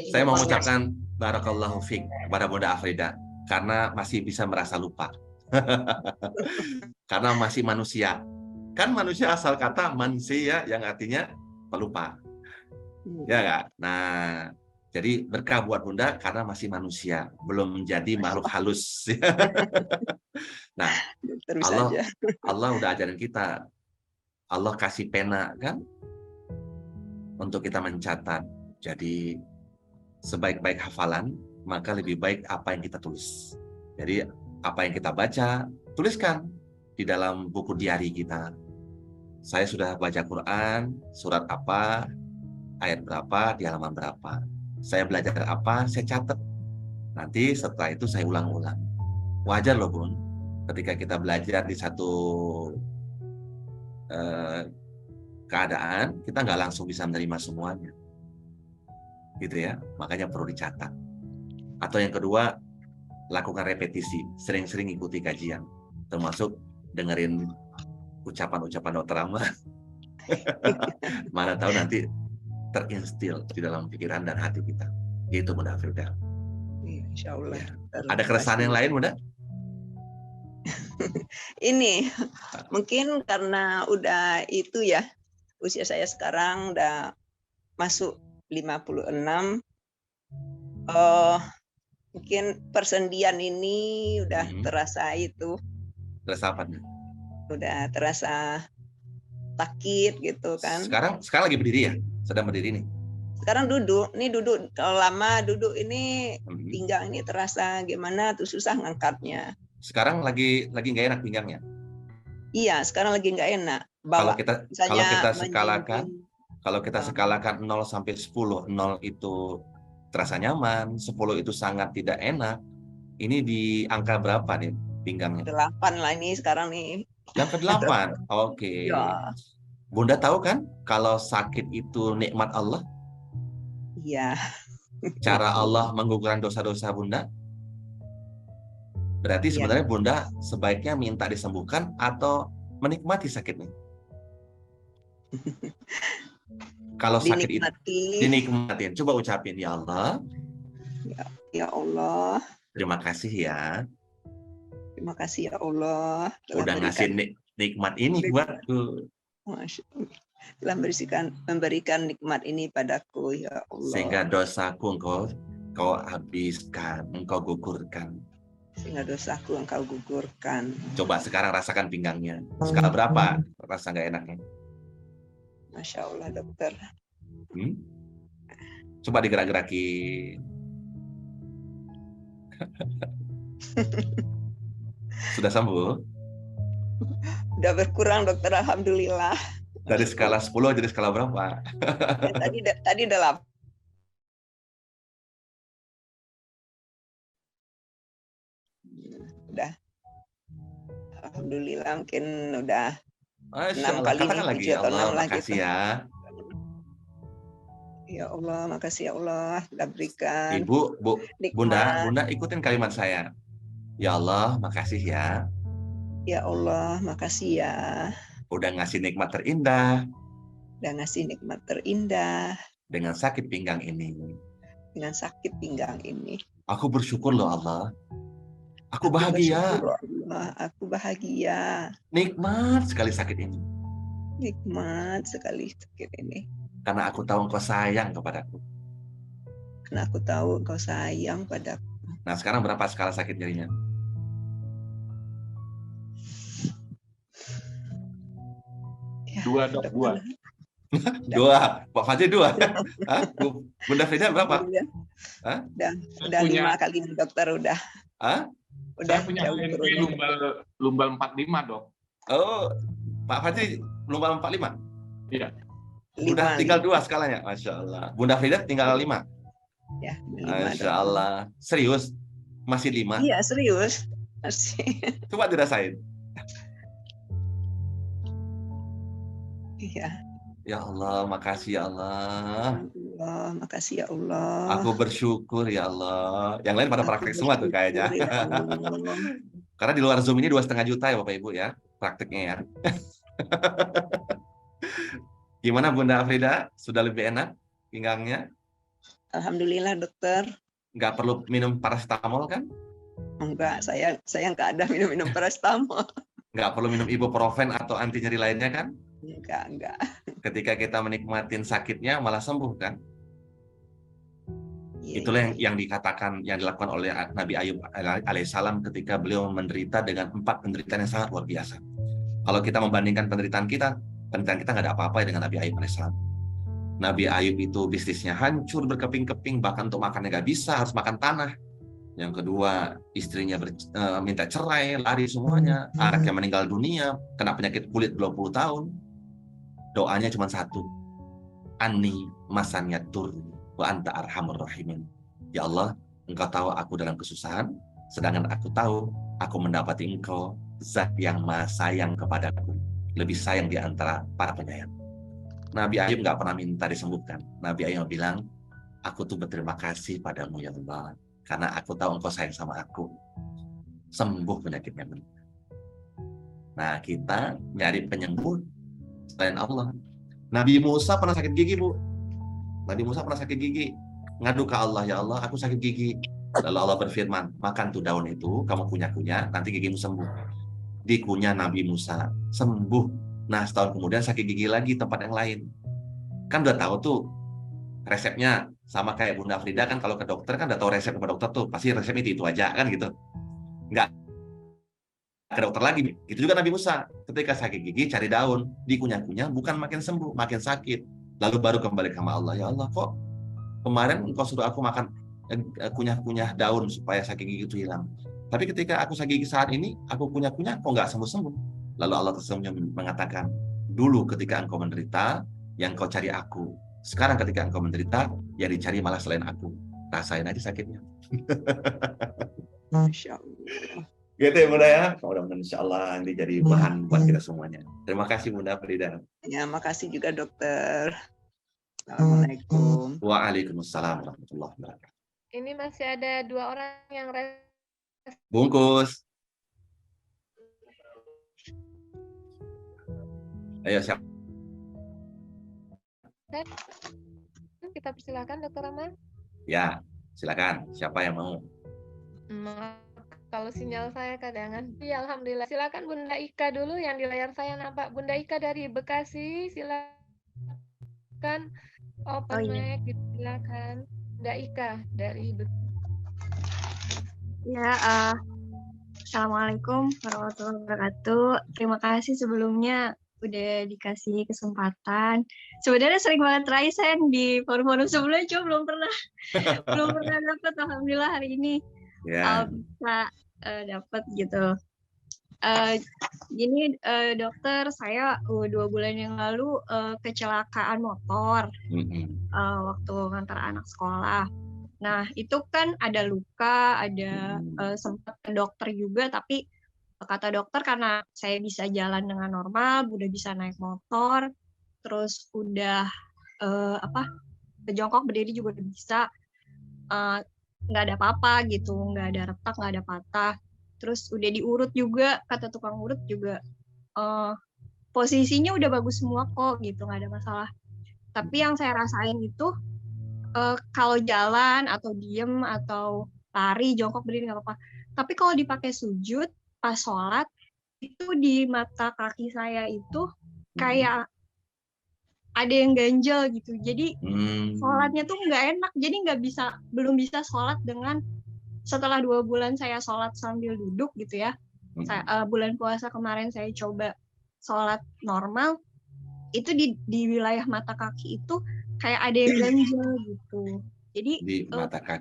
saya mau mengucapkan barakallahu fiik kepada Bunda Afrida karena masih bisa merasa lupa. Karena masih manusia. Kan manusia asal kata manusia yang artinya pelupa. Ya enggak? Nah, jadi berkah buat Bunda karena masih manusia, belum menjadi makhluk halus. Nah, Allah udah ajarin kita. Allah kasih pena kan untuk kita mencatat. Jadi sebaik-baik hafalan, maka lebih baik apa yang kita tulis. Jadi apa yang kita baca, tuliskan di dalam buku diari kita. Saya sudah baca Quran, surat apa, ayat berapa, di halaman berapa. Saya belajar apa, saya catat. Nanti setelah itu saya ulang-ulang. Wajar loh Bun, ketika kita belajar di satu keadaan, kita nggak langsung bisa menerima semuanya. Gitu ya, makanya perlu dicatat. Atau yang kedua, lakukan repetisi, sering-sering ikuti kajian. Termasuk dengerin ucapan-ucapan Dokter Rama. Mana tahu nanti terinstil di dalam pikiran dan hati kita. Itu Bunda Afrida. Insya Allah. Ya. Ada keresahan yang lain, Bunda? Ini mungkin karena udah itu ya, usia saya sekarang udah masuk 56. Mungkin persendian ini udah terasa itu. Terasa apa nih? Udah terasa sakit gitu kan. Sekarang lagi berdiri ya? Sedang berdiri nih? Sekarang duduk. Ini duduk, kalau lama duduk ini pinggang ini terasa gimana tuh, susah ngangkatnya. Sekarang lagi nggak enak pinggangnya? Iya, sekarang lagi nggak enak. Kalau kita skalakan 0 sampai 10, 0 itu terasa nyaman, 10 itu sangat tidak enak. Ini di angka berapa nih pinggangnya? 8 lah ini sekarang nih. Yang ke-8. Oke. Ya. Bunda tahu kan kalau sakit itu nikmat Allah? Iya. Cara Allah menggugurkan dosa-dosa Bunda? Berarti sebenarnya Bunda sebaiknya minta disembuhkan atau menikmati sakitnya? Kalau sakit itu dinikmatin. Coba ucapin, ya Allah. Ya Allah. Terima kasih ya. Terima kasih ya Allah. Udah ngasih nikmat ini buatku. Masya Allah. Telah memberikan nikmat ini padaku, ya Allah. Sehingga dosaku engkau habiskan, engkau gugurkan. Sehingga dosaku engkau gugurkan. Coba sekarang rasakan pinggangnya. Skala berapa rasa nggak enaknya? Masya Allah, dokter. Coba digerak-gerakin. Sudah sembuh? Udah berkurang, dokter. Alhamdulillah. Dari skala 10 jadi skala berapa? Tadi udah 8. Udah. Alhamdulillah, mungkin udah 6 kali lagi, ya Allah, makasih ya. Ya Allah, makasih ya Allah, telah berikan. Bunda ikutin kalimat saya. Ya Allah, makasih ya. Ya Allah, makasih ya. Udah ngasih nikmat terindah. Udah ngasih nikmat terindah. Dengan sakit pinggang ini. Dengan sakit pinggang ini. Aku bersyukur loh Allah. Aku bahagia. Aku bahagia. Nikmat sekali sakit ini. Nikmat sekali sakit ini. Karena aku tahu engkau sayang kepadaku. Karena aku tahu engkau sayang padaku. Nah, sekarang berapa skala sakit nyerinya? Ya, 2, dok. 2. 2. Pak Fajri 2. Hah? Bunda Frida berapa? Hah? Udah 5 kali dokter udah. Hah? Udah punya lumbal 45, dok. Oh, Pak Fajri lumbal 45? Iya. Udah tinggal 2 skalanya, Masya Allah. Bunda Frida tinggal 5? Ya, 5. Masya Allah. Serius? Masih 5? Iya, serius. Masih. Coba dirasain. Iya. Ya Allah, makasih ya Allah. Allah, makasih ya Allah. Aku bersyukur ya Allah. Yang lain pada praktek semua tuh kayaknya. Ya karena di luar Zoom ini 2,5 juta ya Bapak Ibu ya prakteknya ya. Gimana Bunda Frida? Sudah lebih enak pinggangnya? Alhamdulillah dokter. Nggak perlu minum paracetamol kan? Enggak, saya nggak ada minum paracetamol. Nggak perlu minum ibuprofen atau anti nyeri lainnya kan? Enggak. Ketika kita menikmatin sakitnya malah sembuh kan? Ya, itulah yang dikatakan, yang dilakukan oleh Nabi Ayub alaihissalam ketika beliau menderita dengan 4 penderitaan yang sangat luar biasa. Kalau kita membandingkan penderitaan kita nggak ada apa-apa dengan Nabi Ayub alaihissalam. Nabi Ayub itu bisnisnya hancur berkeping-keping, bahkan untuk makannya nggak bisa, harus makan tanah. Yang kedua, istrinya minta cerai, lari semuanya. Anaknya meninggal dunia, kena penyakit kulit 20 tahun. Doanya cuma satu. Anni masanyatur wa anta arhamur rahimin. Ya Allah, engkau tahu aku dalam kesusahan, sedangkan aku tahu aku mendapati engkau zat yang maha sayang kepadaku. Lebih sayang di antara para penyayang. Nabi Ayub nggak pernah minta disembuhkan. Nabi Ayub bilang, aku tuh berterima kasih padamu ya Allah. Karena aku tahu engkau sayang sama aku. Sembuh penyakitnya. Nah, kita nyari penyembuh selain Allah. Nabi Musa pernah sakit gigi, Bu. Nabi Musa pernah sakit gigi. Ngadu ke Allah, ya Allah, aku sakit gigi. Lalu Allah berfirman, makan tuh daun itu, kamu kunyah-kunyah, nanti gigimu sembuh. Dikunyah Nabi Musa, sembuh Nah, setahun kemudian sakit gigi lagi tempat yang lain. Kan udah tahu tuh resepnya, sama kayak Bunda Frida kan kalau ke dokter kan udah tahu resep sama dokter tuh, pasti resep itu aja kan gitu. Nggak ke dokter lagi. Itu juga Nabi Musa. Ketika sakit gigi cari daun, dikunyah-kunyah bukan makin sembuh, makin sakit. Lalu baru kembali ke Allah. Ya Allah, kok kemarin engkau suruh aku makan kunyah-kunyah daun supaya sakit gigi itu hilang. Tapi ketika aku sakit gigi saat ini, aku kunyah-kunyah kok nggak sembuh-sembuh. Lalu Allah tersenyum mengatakan, dulu ketika engkau menderita, yang kau cari aku. Sekarang ketika engkau menderita, yang dicari malah selain aku. Rasain aja sakitnya. Masya Allah. Gitu ya Bunda ya. Mudah-mudahan insya Allah ini jadi bahan buat kita semuanya. Terima kasih Bunda Frida. Ya, makasih juga dokter. Assalamualaikum. Waalaikumsalam warahmatullahi wabarakatuh. Ini masih ada 2 orang yang Bungkus. Ayo siap. Kita persilakan Dokter Rama. Ya, silakan. Siapa yang mau? Kalau sinyal saya kadang-kadang. Ya, alhamdulillah. Silakan Bunda Ika dulu yang di layar saya nampak. Bunda Ika dari Bekasi, silakan. Open mic, silakan. Bunda Ika dari Bekasi. Ya, Assalamualaikum warahmatullahi wabarakatuh. Terima kasih sebelumnya udah dikasih kesempatan. Sebenarnya sering banget try Sen di forum-forum sebelumnya, cuma belum pernah dapat. Alhamdulillah hari ini bisa dapat gitu. Gini dokter, saya 2 bulan yang lalu kecelakaan motor waktu ngantar anak sekolah. Nah, itu kan ada luka, ada sempat ke dokter juga, tapi kata dokter karena saya bisa jalan dengan normal, udah bisa naik motor, terus udah jongkok berdiri juga udah bisa, nggak ada apa-apa gitu, nggak ada retak, nggak ada patah. Terus udah diurut juga, kata tukang urut juga posisinya udah bagus semua kok gitu, nggak ada masalah. Tapi yang saya rasain itu kalau jalan atau diem atau lari, jongkok berdiri nggak apa-apa. Tapi kalau dipakai sujud pas sholat, itu di mata kaki saya itu kayak ada yang ganjel gitu. Jadi sholatnya tuh nggak enak. Jadi belum bisa sholat dengan setelah 2 bulan saya sholat sambil duduk gitu ya. Bulan puasa kemarin saya coba sholat normal, itu di wilayah mata kaki itu kayak ada yang ganjel gitu. Jadi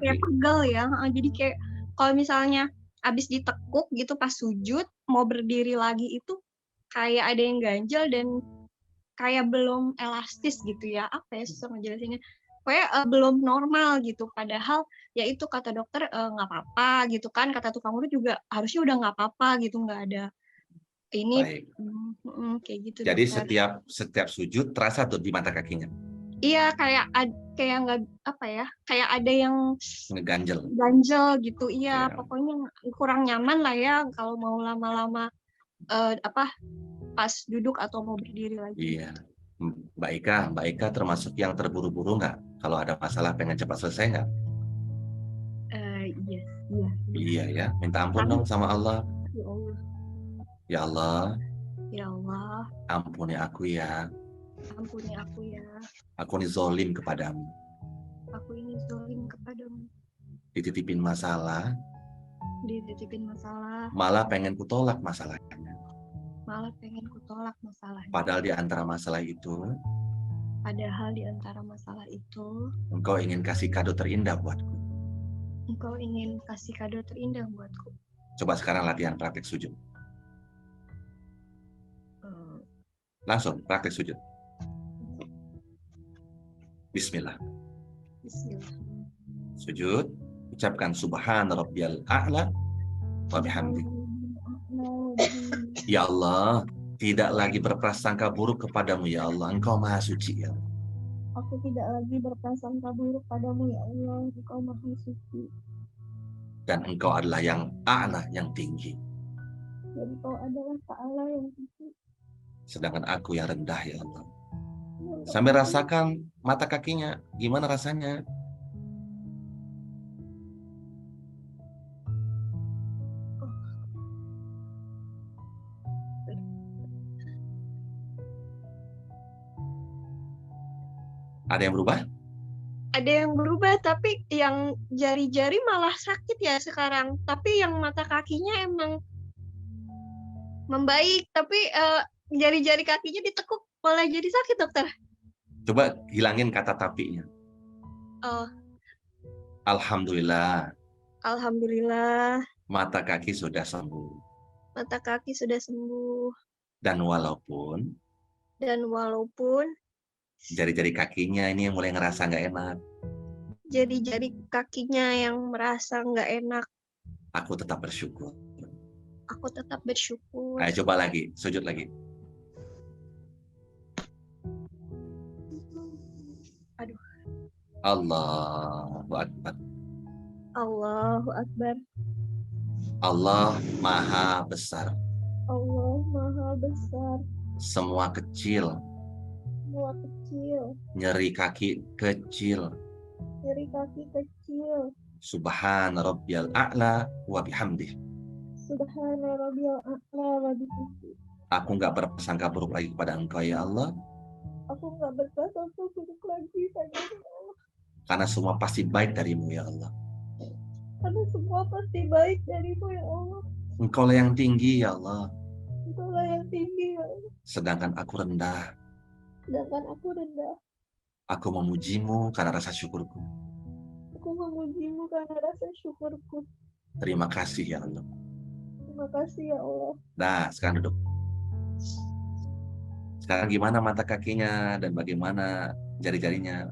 kayak pegel ya. Jadi kayak kalau misalnya abis ditekuk gitu pas sujud mau berdiri lagi itu kayak ada yang ganjel dan kayak belum elastis gitu ya. Apa ya susah ngejelasinnya. Kayak belum normal gitu. Padahal ya itu kata dokter nggak apa-apa gitu kan. Kata tukang urut juga harusnya udah nggak apa-apa gitu, nggak ada ini kayak gitu. Jadi dokter. setiap sujud terasa tuh di mata kakinya. Iya, kayak nggak apa ya, kayak ada yang ngeganjel gitu. Iya, pokoknya kurang nyaman lah ya kalau mau lama-lama pas duduk atau mau berdiri lagi. Iya. Mbak Ika termasuk yang terburu-buru nggak? Kalau ada masalah pengen cepat selesai nggak? Iya ya, minta ampun dong sama Allah. Ya Allah. Ya Allah. Ampuni aku ya. Ampuni aku ya. Aku ini zolim kepadamu. Aku ini zolim kepadamu. Dititipin masalah. Malah pengen kutolak masalahnya. Padahal di antara masalah itu. Engkau ingin kasih kado terindah buatku. Coba sekarang latihan praktek sujud. Langsung praktek sujud. Bismillah. Sujud, ucapkan subhana rabbiyal a'la wa bihamdi. Ya Allah, tidak lagi berprasangka buruk kepadamu ya Allah, Engkau Maha Suci ya. Aku tidak lagi berprasangka buruk padamu ya Allah, Engkau Maha Suci. Dan Engkau adalah yang a'la, yang tinggi. Dan Engkau adalah ta'ala yang tinggi. Sedangkan aku yang rendah ya Allah. Sambil rasakan mata kakinya, gimana rasanya? Ada yang berubah? Ada yang berubah, tapi yang jari-jari malah sakit ya sekarang. Tapi yang mata kakinya emang membaik, tapi jari-jari kakinya ditekuk malah jadi sakit, dokter. Coba hilangin kata tapinya. Oh, Alhamdulillah, alhamdulillah, mata kaki sudah sembuh. mata kaki sudah sembuh. Dan walaupun jari-jari kakinya ini yang mulai ngerasa nggak enak, jari-jari kakinya yang merasa nggak enak, aku tetap bersyukur. aku tetap bersyukur. Ayo coba lagi, sujud lagi. Aduh. Allahu Akbar. Allahu Akbar. Allah Maha Besar. Allah Maha Besar. Semua kecil. Semua kecil. Nyeri kaki kecil. Nyeri kaki kecil. Subhana rabbiyal a'la wa bihamdih. Subhana rabbiyal a'la wa bihamdih. Aku nggak berprasangka buruk lagi kepada Engkau ya Allah. Aku nggak berprasangka buruk lagi pada Allah. Karena semua pasti baik darimu ya Allah. Karena semua pasti baik darimu ya Allah. Engkau lah yang tinggi ya Allah. Engkau lah yang tinggi ya Allah. Sedangkan aku rendah. Sedangkan aku rendah. Aku memujimu karena rasa syukurku. Aku memujimu karena rasa syukurku. Terima kasih ya Allah. Terima kasih ya Allah. Nah, sekarang duduk. Sekarang gimana mata kakinya dan bagaimana jari-jarinya?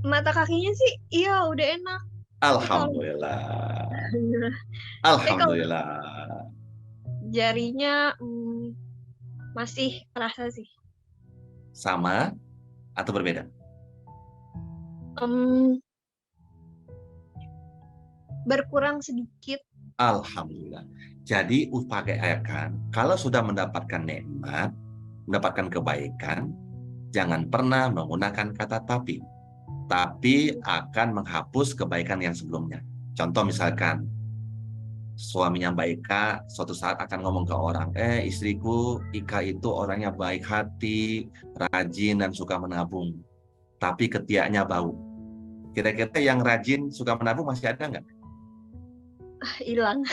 Mata kakinya sih, iya udah enak. Alhamdulillah. Alhamdulillah. Jarinya masih terasa sih. Sama atau berbeda? Berkurang sedikit. Alhamdulillah. Jadi upayakan kalau sudah mendapatkan nikmat, mendapatkan kebaikan, jangan pernah menggunakan kata tapi akan menghapus kebaikan yang sebelumnya. Contoh misalkan suaminya Mbak Ika suatu saat akan ngomong ke orang, istriku Ika itu orangnya baik hati, rajin dan suka menabung, tapi ketiaknya bau. Kira-kira yang rajin suka menabung masih ada nggak? Hilang.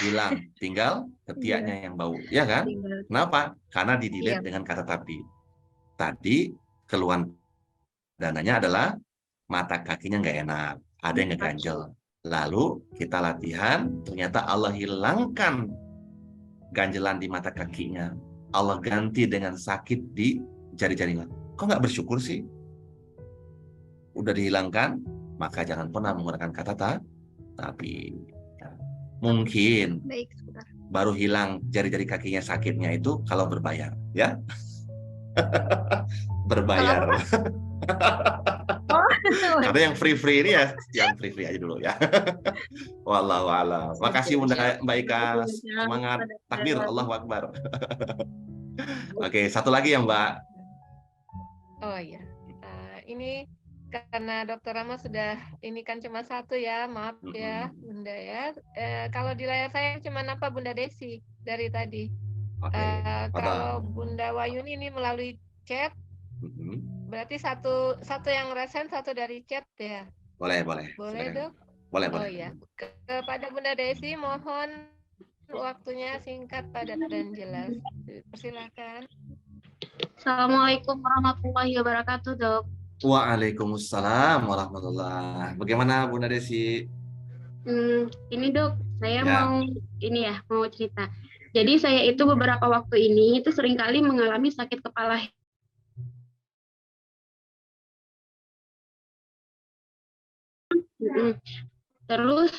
Tinggal ketiaknya yang bau, ya kan? Kenapa? Karena didelete dengan kata tapi. Tadi keluhan dananya adalah mata kakinya nggak enak, ada yang ngeganjel. Lalu kita latihan, ternyata Allah hilangkan ganjelan di mata kakinya. Allah ganti dengan sakit di jari-jarinya. Kok nggak bersyukur sih? Udah dihilangkan, maka jangan pernah menggunakan kata tapi. Mungkin baru hilang jari-jari kakinya sakitnya itu kalau berbayar, ya. Berbayar. Karena yang free ini ya, yang free aja dulu ya. Wallahu a'lam. Makasih Mbak Ika, semangat, takbir, Allahu Akbar. Oke, satu lagi ya Mbak. Oh iya, ini karena Dokter Rama sudah ini kan cuma satu ya, maaf ya Bunda ya. Kalau di layar saya cuma nampak Bunda Desi dari tadi. Kalau Bunda Wayuni ini melalui chat. Berarti satu yang resen, satu dari chat ya. Boleh. Boleh Dok? Boleh. Oh ya. Kepada Bunda Desi mohon waktunya singkat, padat dan jelas. Persilakan. Assalamualaikum warahmatullahi wabarakatuh, Dok. Waalaikumsalam warahmatullahi. Bagaimana Bunda Desi? Ini Dok, saya mau cerita. Jadi saya itu beberapa waktu ini itu seringkali mengalami sakit kepala. Terus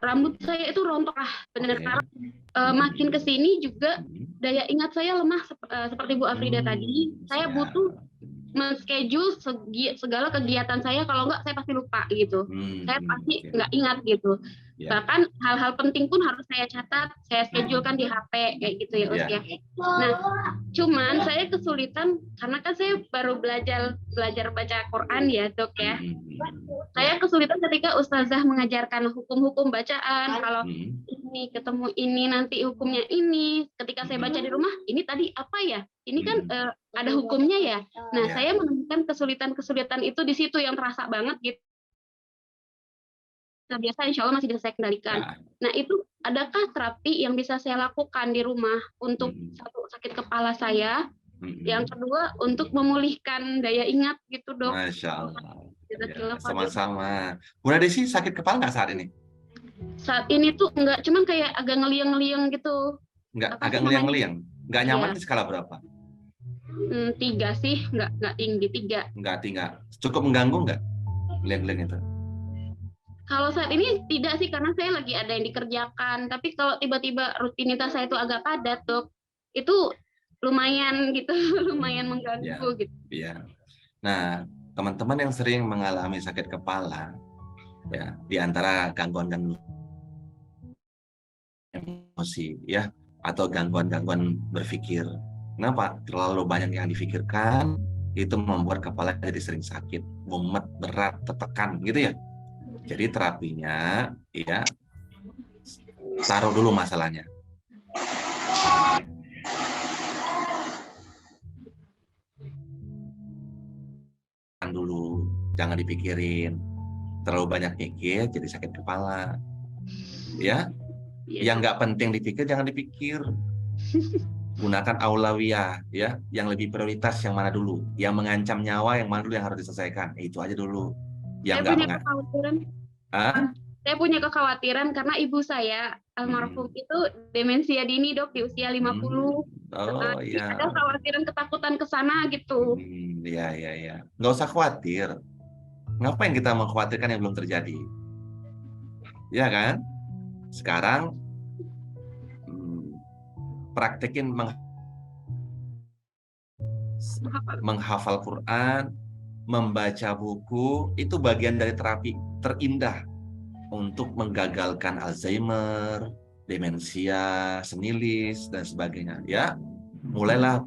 rambut saya itu rontok benar. Makin kesini juga daya ingat saya lemah seperti Bu Afrida tadi. Saya butuh men-schedule segala kegiatan saya, kalau enggak saya pasti lupa gitu. Saya pasti nggak ingat gitu. Bahkan hal-hal penting pun harus saya catat, saya schedulekan di HP kayak gitu ya, Us ya. Nah, cuman saya kesulitan karena kan saya baru belajar baca Quran ya, Dok ya. Saya kesulitan ketika ustazah mengajarkan hukum-hukum bacaan. Kalau ini, ketemu ini, nanti hukumnya ini. Ketika saya baca di rumah, ini tadi apa ya? Ini kan ada hukumnya ya. Nah, saya menemukan kesulitan-kesulitan itu di situ yang terasa banget gitu. Nah, biasa insya Allah masih bisa saya kendalikan. Nah, itu adakah terapi yang bisa saya lakukan di rumah untuk satu, sakit kepala saya, yang kedua untuk memulihkan daya ingat gitu, Dok. Masya Allah. Ya, sama-sama. Bunda Desi sakit kepala nggak saat ini? Saat ini tuh enggak, cuman kayak agak ngeliang-ngeliang gitu. Enggak, agak ngeliang-ngeliang. Nggak nyaman di skala berapa? 3 sih, nggak tinggi, 3. Nggak tinggi. Cukup mengganggu nggak? Ngeliang-ngeliang itu? Kalau saat ini tidak sih, karena saya lagi ada yang dikerjakan. Tapi kalau tiba-tiba rutinitas saya itu agak padat, Dok, itu lumayan gitu, lumayan mengganggu gitu. Iya. Nah, teman-teman yang sering mengalami sakit kepala, ya, di antara gangguan-gangguan emosi, ya, atau gangguan-gangguan berpikir. Kenapa? Terlalu banyak yang difikirkan, itu membuat kepala jadi sering sakit, mumet, berat, tertekan, gitu ya. Jadi terapinya, ya, taruh dulu masalahnya. Dulu, jangan dipikirin. Terlalu banyak mikir, jadi sakit kepala. Ya, yang nggak penting dipikir, jangan dipikir. Gunakan aulawiyah, ya, yang lebih prioritas yang mana dulu, yang mengancam nyawa yang mana dulu yang harus diselesaikan. Itu aja dulu. Yang Saya punya kekhawatiran karena ibu saya almarhum itu demensia dini, Dok, di usia 50. Iya. Ada kekhawatiran, ketakutan ke sana gitu. Iya. Nggak usah khawatir. Ngapain kita mengkhawatirkan yang belum terjadi? Ya kan? Sekarang praktekin menghafal Quran, membaca buku, itu bagian dari terapi terindah untuk menggagalkan Alzheimer, demensia, senilis, dan sebagainya. Ya, mulailah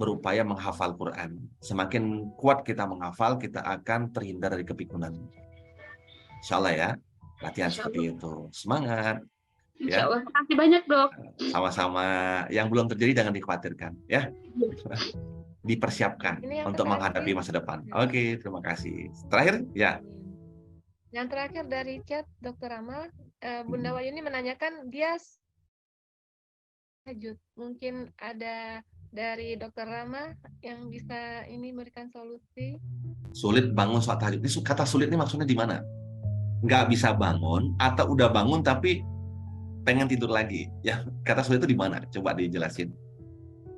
berupaya menghafal Quran. Semakin kuat kita menghafal, kita akan terhindar dari kepikunan. Insya Allah ya, latihan seperti itu. Semangat. Insya Allah. Terima kasih banyak, Dok. Sama-sama. Yang belum terjadi jangan dikhawatirkan, ya. Dipersiapkan untuk menghadapi masa depan. Oke, terima kasih. Terakhir, ya. Yang terakhir dari chat Dr. Amal, Bunda Wayuni menanyakan dia tahajud. Mungkin ada dari Dr. Rama yang bisa ini memberikan solusi. Sulit bangun sholat tahajud. Ini kata sulit ini maksudnya di mana? Nggak bisa bangun atau udah bangun tapi pengen tidur lagi. Ya, kata sulit itu di mana? Coba dijelasin.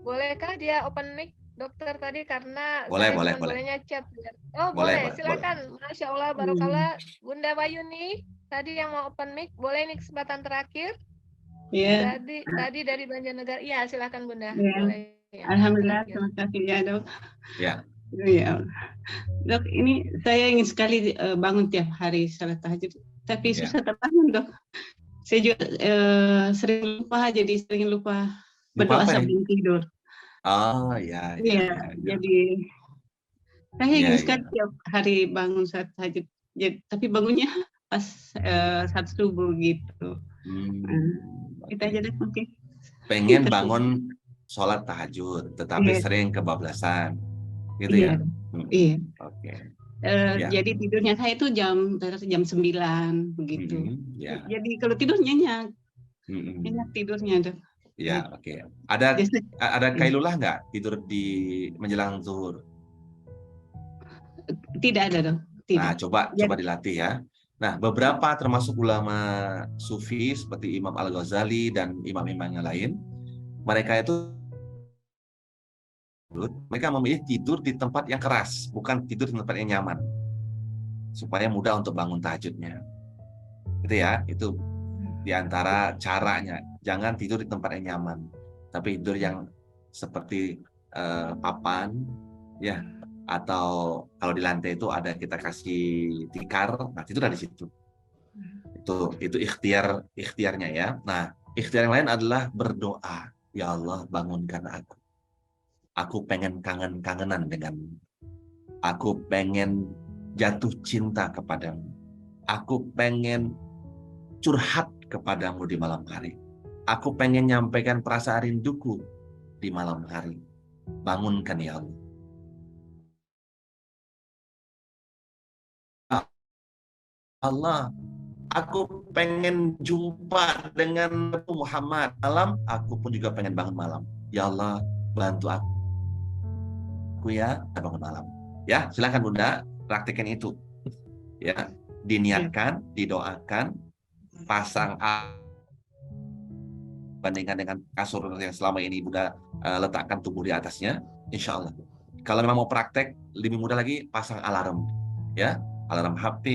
Bolehkah dia open mic? Dokter tadi karena bolehnya chat. Oh boleh, silakan. Boleh. Masya Allah, barokallah. Bunda Wayuni tadi yang mau open mic, boleh ini kesempatan terakhir? Iya. Tadi dari Banjarnegara. Iya, silakan Bunda. Ya. Boleh. Ya. Alhamdulillah, terima kasih ya Dok. Ya. Ya. Dok, ini saya ingin sekali bangun tiap hari salat tahajud, tapi susah terbangun, Dok. Saya juga sering lupa berdoa sebelum tidur. Oh ya. Jadi saya ingin sekali tiap hari bangun saat tahajud. Tapi bangunnya pas saat subuh gitu. Kita aja deh mungkin. Pengen bangun sholat tahajud, tetapi sering kebablasan, gitu ya? Iya. Oke. Jadi tidurnya saya itu jam 9 begitu. Jadi kalau tidur nyenyak tidurnya tuh. Ya, oke. Ada kailulah nggak tidur di menjelang zuhur? Tidak ada, Dok. Tidak. Nah, coba dilatih ya. Nah, beberapa termasuk ulama sufi seperti Imam Al-Ghazali dan imam-imam yang lain, mereka memilih tidur di tempat yang keras, bukan tidur di tempat yang nyaman, supaya mudah untuk bangun tahajudnya. Gitu ya, itu diantara caranya. Jangan tidur di tempat yang nyaman, tapi tidur yang seperti papan, ya, atau kalau di lantai itu ada kita kasih tikar, nah tidur di situ. Itu ikhtiarnya ya. Nah, ikhtiar yang lain adalah berdoa. Ya Allah, bangunkan aku. Aku pengen kangen-kangenan denganmu. Aku pengen jatuh cinta kepadamu. Aku pengen curhat kepadamu di malam hari. Aku pengen nyampaikan perasaan rinduku di malam hari. Bangunkan ya Allah. Allah, aku pengen jumpa dengan Muhammad malam, aku pun juga pengen bangun malam. Ya Allah, bantu aku ya bangun malam. Ya, silakan Bunda, praktekin itu. Ya, diniatkan, didoakan, pasang bandingkan dengan kasur yang selama ini Bunda letakkan tubuh di atasnya, insya Allah. Kalau memang mau praktek, lebih mudah lagi pasang alarm. Ya, alarm HP,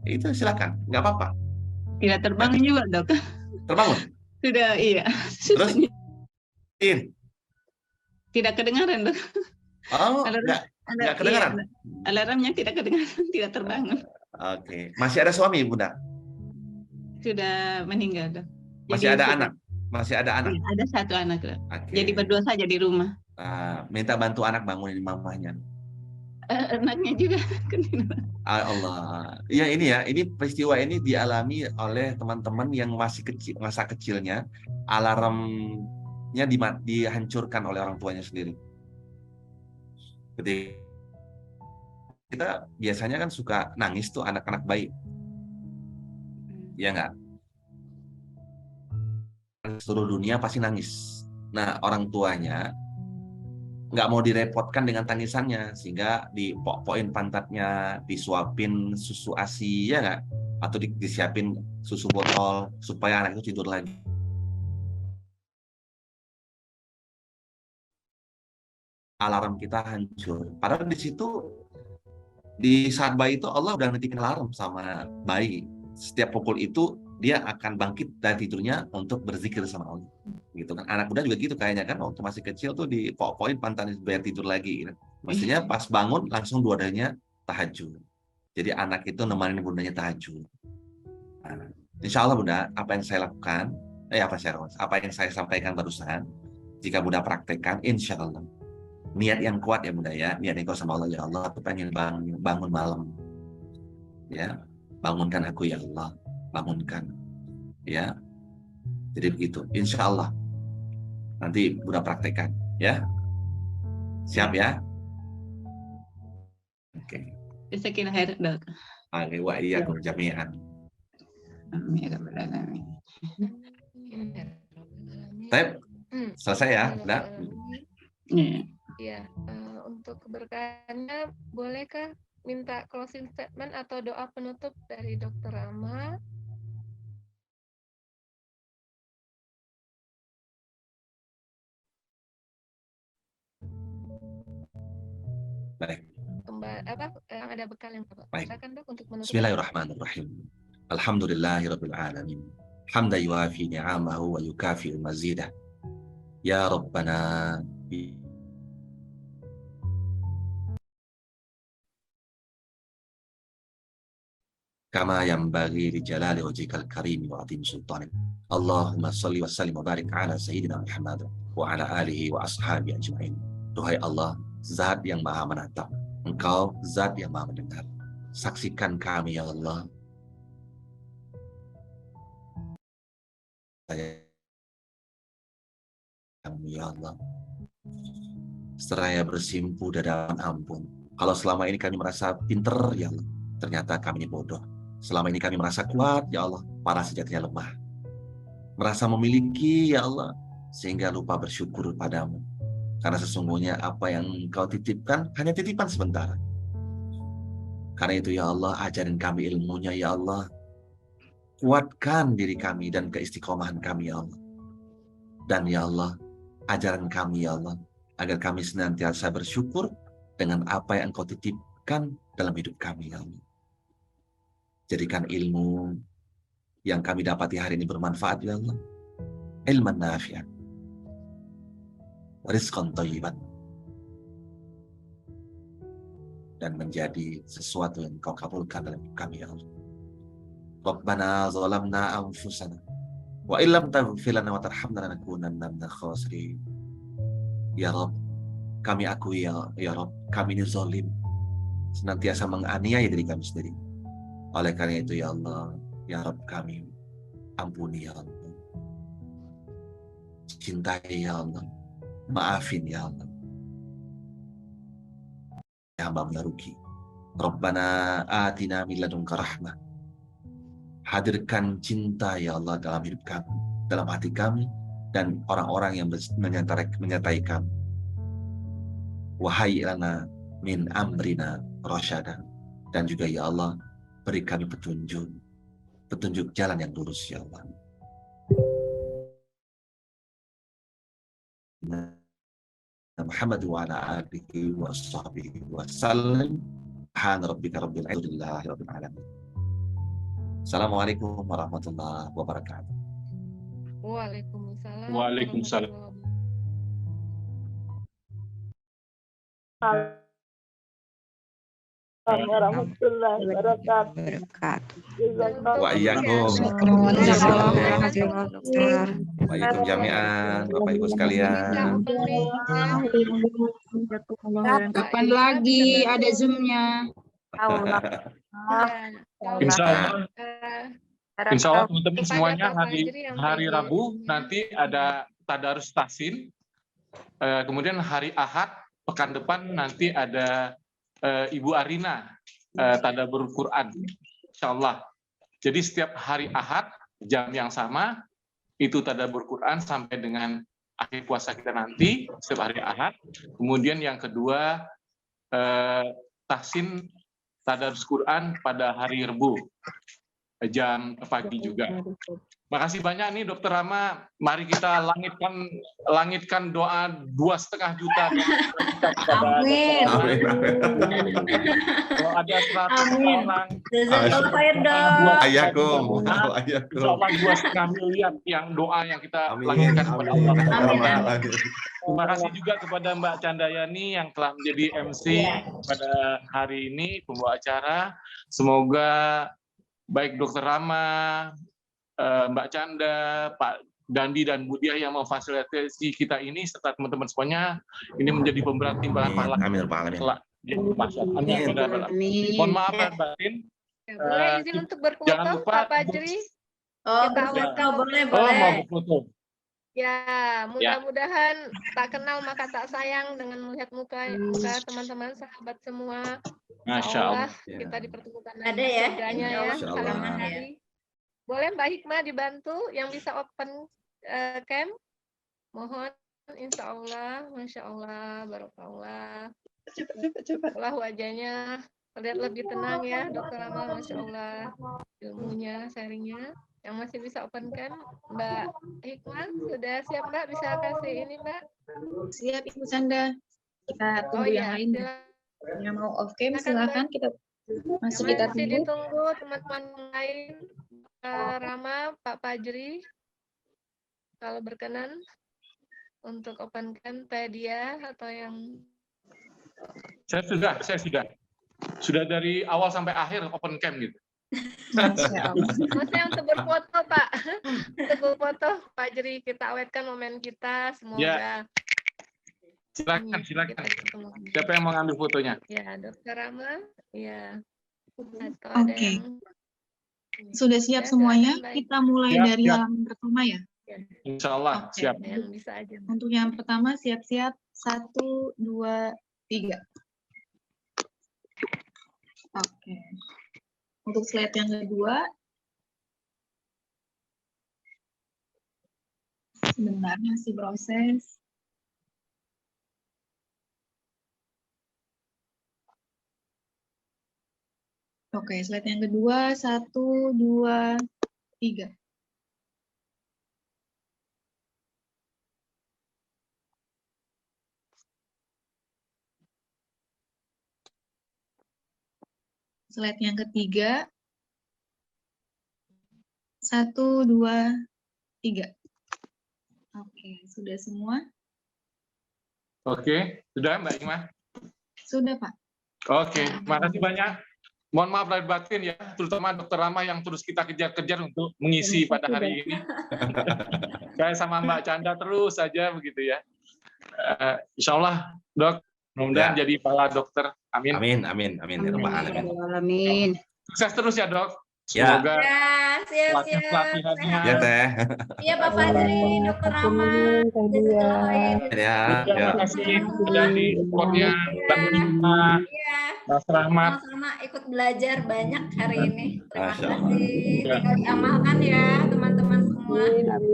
itu silakan, nggak apa-apa. Tidak terbangun juga, Dok. Terbangun? Sudah, iya. Terus? Tidak kedengaran, Dok. Oh, nggak kedengaran? Iya, alarmnya tidak kedengaran, tidak terbangun. Oke. Masih ada suami, Bunda? Sudah meninggal, Dok. Masih ada anak? Masih ada anak? Iya, ada satu anak, Dok. Okay. Jadi berdua saja di rumah. Minta bantu anak bangunin mamahnya. Anaknya juga. Allah. Ya ini ya, ini peristiwa ini dialami oleh teman-teman yang masih kecil, masa kecilnya, alarmnya dihancurkan oleh orang tuanya sendiri. Jadi kita biasanya kan suka nangis tuh anak-anak bayi, ya nggak? Seluruh dunia pasti nangis. Nah, orang tuanya nggak mau direpotkan dengan tangisannya, sehingga dipok-pokin pantatnya, disuapin susu ASI, ya nggak? Atau disiapin susu botol supaya anak itu tidur lagi. Alarm kita hancur. Padahal di situ, di saat bayi itu Allah udah netikin alarm sama bayi. Setiap pukul itu dia akan bangkit dari tidurnya untuk berzikir sama Allah. Gitu kan. Anak muda juga gitu kayaknya kan, waktu masih kecil tuh dipok-pokin pantatnya biar tidur lagi. Gitu. Mestinya pas bangun langsung dua-duanya tahajud. Jadi anak itu nemanin bundanya tahajud. Nah, insya Allah Bunda, apa yang saya lakukan, apa yang saya sampaikan barusan, jika Bunda praktekkan, insya Allah niat yang kuat ya Bunda ya, niat yang kuat sama Allah, ya Allah, aku pengen bangun malam, ya, bangunkan aku ya Allah, bangunkan, ya. Jadi begitu, insya Allah nanti Bunda praktekkan, ya. Siap ya? Oke. Jazakallahu khair, Dok. Oke, wa iyyakum jami'an. Amin ya rabbal alamin. Baik, selesai ya, Bunda? Ya, untuk keberkahannya, bolehkah minta closing statement atau doa penutup dari Dr. Rama? Baik. Yang ada bekal yang Bapak. Silakan Dok untuk menutup. Bismillahirrahmanirrahim. Alhamdulillahirabbil alamin. Hamdan yuafi ni'amahu wa yukafi'u mazidah. Ya Rabbana kama yanbaghi li jalali wajhikal karim wa azim sultanik. Allahumma shalli wa sallim wa barik ala sayyidina Muhammad wa ala alihi wa ashabi ajma'in. Duhai Allah, Zat yang Maha menatap, Engkau Zat yang Maha mendengar. Saksikan kami ya Allah. Ya Allah. Seraya bersimpu dalam ampun. Kalau selama ini kami merasa pinter ya Allah, ternyata kami ini bodoh. Selama ini kami merasa kuat, ya Allah, para sejatinya lemah. Merasa memiliki, ya Allah, sehingga lupa bersyukur padamu. Karena sesungguhnya apa yang Engkau titipkan hanya titipan sementara. Karena itu, ya Allah, ajarin kami ilmunya, ya Allah. Kuatkan diri kami dan keistiqomahan kami, ya Allah. Dan, ya Allah, ajaran kami, ya Allah, agar kami senantiasa bersyukur dengan apa yang Engkau titipkan dalam hidup kami, ya Allah. Jadikan ilmu yang kami dapati hari ini bermanfaat, ya Allah. Ilman nafi'an. Rizqan thayyiban. Dan menjadi sesuatu yang Kau kabulkan dalam hidup kami, ya Allah. Rabbana zalamna anfusana wa illam taghfir lana wa tarhamna lanakunanna minal khasirin. Ya Rabb, kami akui ya Rabb, kami ini zalim, senantiasa menganiaya diri kami sendiri. Oleh karena itu ya Allah, ya Rabb kami, Ampuni ya Allah. Cintai ya Allah. Maafin ya Allah. Ya hamba merugi. Rabbana atina min ladunka rahmah. Hadirkan cinta ya Allah dalam hidup kami, dalam hati kami, dan orang-orang yang menyertai kami. Wahai lana min amrina rasyada. Dan juga ya Allah, beri kami petunjuk jalan yang lurus ya Allah. Muhammad wa ala alihi wa sahbihi wa sallam. Subhana rabbika rabbil izzati rabbil alamin. Assalamualaikum warahmatullahi wabarakatuh. Waalaikumsalam. Waalaikumsalam. Warahmatullahi wabarakatuh. Wa iyyakum. Waalaikum jami'an, Bapak Ibu sekalian. Kapan lagi ada Zoom-nya? Insya Allah teman-teman semuanya hari Rabu nanti ada tadarus tahsin. Kemudian hari Ahad pekan depan nanti ada Ibu Arina tadabbur Quran, insya Allah. Jadi setiap hari Ahad jam yang sama itu tadabbur Quran sampai dengan akhir puasa kita nanti setiap hari Ahad. Kemudian yang kedua tahsin tadarus Quran pada hari Rabu jam pagi juga. Makasih banyak nih Dokter Rama. Mari kita langitkan doa 2,5 juta. Amin. Kalau ada 100 orang. Jazakallah khair, Dok. Ayakum. Insya Allah 2,5 miliar yang doa yang kita langitkan kepada Allah. Terima kasih juga kepada Mbak Chandayani yang telah menjadi MC pada hari ini, pembawa acara. Semoga baik Dokter Rama, Mbak Canda, Pak Dandi dan Budiah yang memfasilitasi kita ini serta teman-teman semuanya ini menjadi pemberat timbangan pahala. Amin. Mohon maaf lahir batin. Boleh izin untuk berfoto, jangan lupa, Pak Fajri. Boleh. Mau berfoto. Ya, mudah-mudahan tak kenal maka tak sayang dengan melihat muka teman-teman sahabat semua. Masya Allah. Kita dipertemukan Ada ya? ya. Salaman hari. Boleh Mbak Hikmah dibantu yang bisa open cam? Mohon, insya Allah, masya Allah, barokallah. Cepat. Wajahnya terlihat lebih tenang ya, Dokter Rama, masya Allah. Ilmunya, sharingnya. Yang masih bisa open cam, Mbak Hikmah sudah siap Mbak? Bisa kasih ini Mbak? Siap Ibu Canda. Kita tunggu yang lain. Yang mau off cam silakan kita masih kita tunggu. Ditunggu teman-teman lain. Rama, Pak Fajri, kalau berkenan untuk open cam dia atau yang saya sudah dari awal sampai akhir open cam gitu. Maksudnya untuk berfoto Pak, untuk berfoto Pak Fajri, kita awetkan momen kita, semoga. Ya. Silakan. Siapa yang mau ngambil fotonya? Ya, Dokter Rama, ya. Atau ada yang... Sudah siap semuanya? Kita mulai dari halaman pertama ya? Insya Allah, siap. Yang bisa aja. Untuk yang pertama, siap-siap. 1, 2, 3. Oke. Untuk slide yang kedua, sebentar masih proses. Oke, slide yang kedua, 1, 2, 3. Slide yang ketiga, 1, 2, 3. Oke, sudah semua? Oke, sudah Mbak Hikmah? Sudah Pak. Oke, makasih banyak. Mohon maaf lahir batin ya, terutama Dokter Rama yang terus kita kejar-kejar untuk mengisi pada hari ini. Saya sama Mbak Canda terus saja begitu ya. Insya Allah, Dok, mudah-mudahan jadi para dokter. Amin. Amin. Amin. Sukses terus ya, Dok. Semoga Ya, siap. pelatihannya. Ya Teh. Iya Pak Fajri, Dokter Rahmat. Ya. Terima kasih Dandi, supportnya Mbak Nima, Mas Rahmat. Sama-sama ikut belajar banyak hari ini. Terima Masya Allah. kasih. Tinggal diamalkan ya teman-teman semua.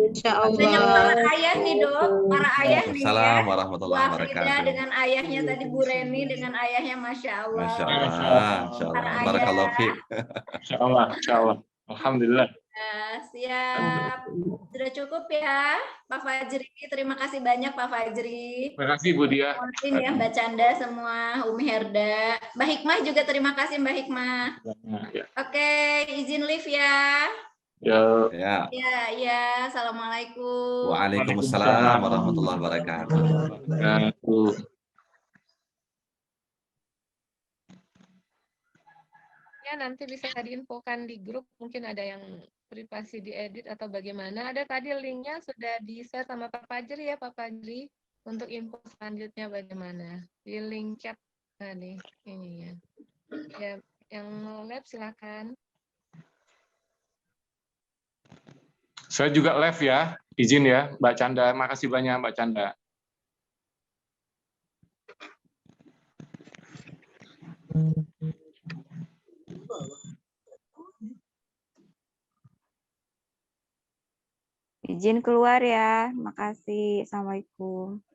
Insya Banyak Allah. para ayah nih Dok, para ayah nih ya. Assalamualaikum warahmatullahi Bu Afrida wabarakatuh. dengan ayahnya tadi Bu Reni dengan ayahnya Masya Allah. Masya Allah. Masya Allah. Para ayah. Barakallahu fiik. Insya Allah, insya Allah. Alhamdulillah. Siap. Sudah cukup ya Pak Fajri. Terima kasih banyak Pak Fajri. Terima kasih Bu Dia. Ya Mbak Canda semua, Umi Herda. Mbak Hikmah juga terima kasih Mbak Hikmah. Ya. Oke, izin live ya. Ya. Ya. Assalamualaikum. Waalaikumsalam warahmatullahi wabarakatuh. Ya, nanti bisa diinfokan di grup, mungkin ada yang privasi diedit atau bagaimana. Ada tadi linknya sudah di-share sama Pak Fajri ya Pak Fajri, untuk info selanjutnya bagaimana. Di link chat tadi, ini ya. Ya, yang mau live silakan. Saya juga live ya, izin ya Mbak Canda. Makasih banyak Mbak Canda. Izin keluar ya. Makasih. Assalamualaikum.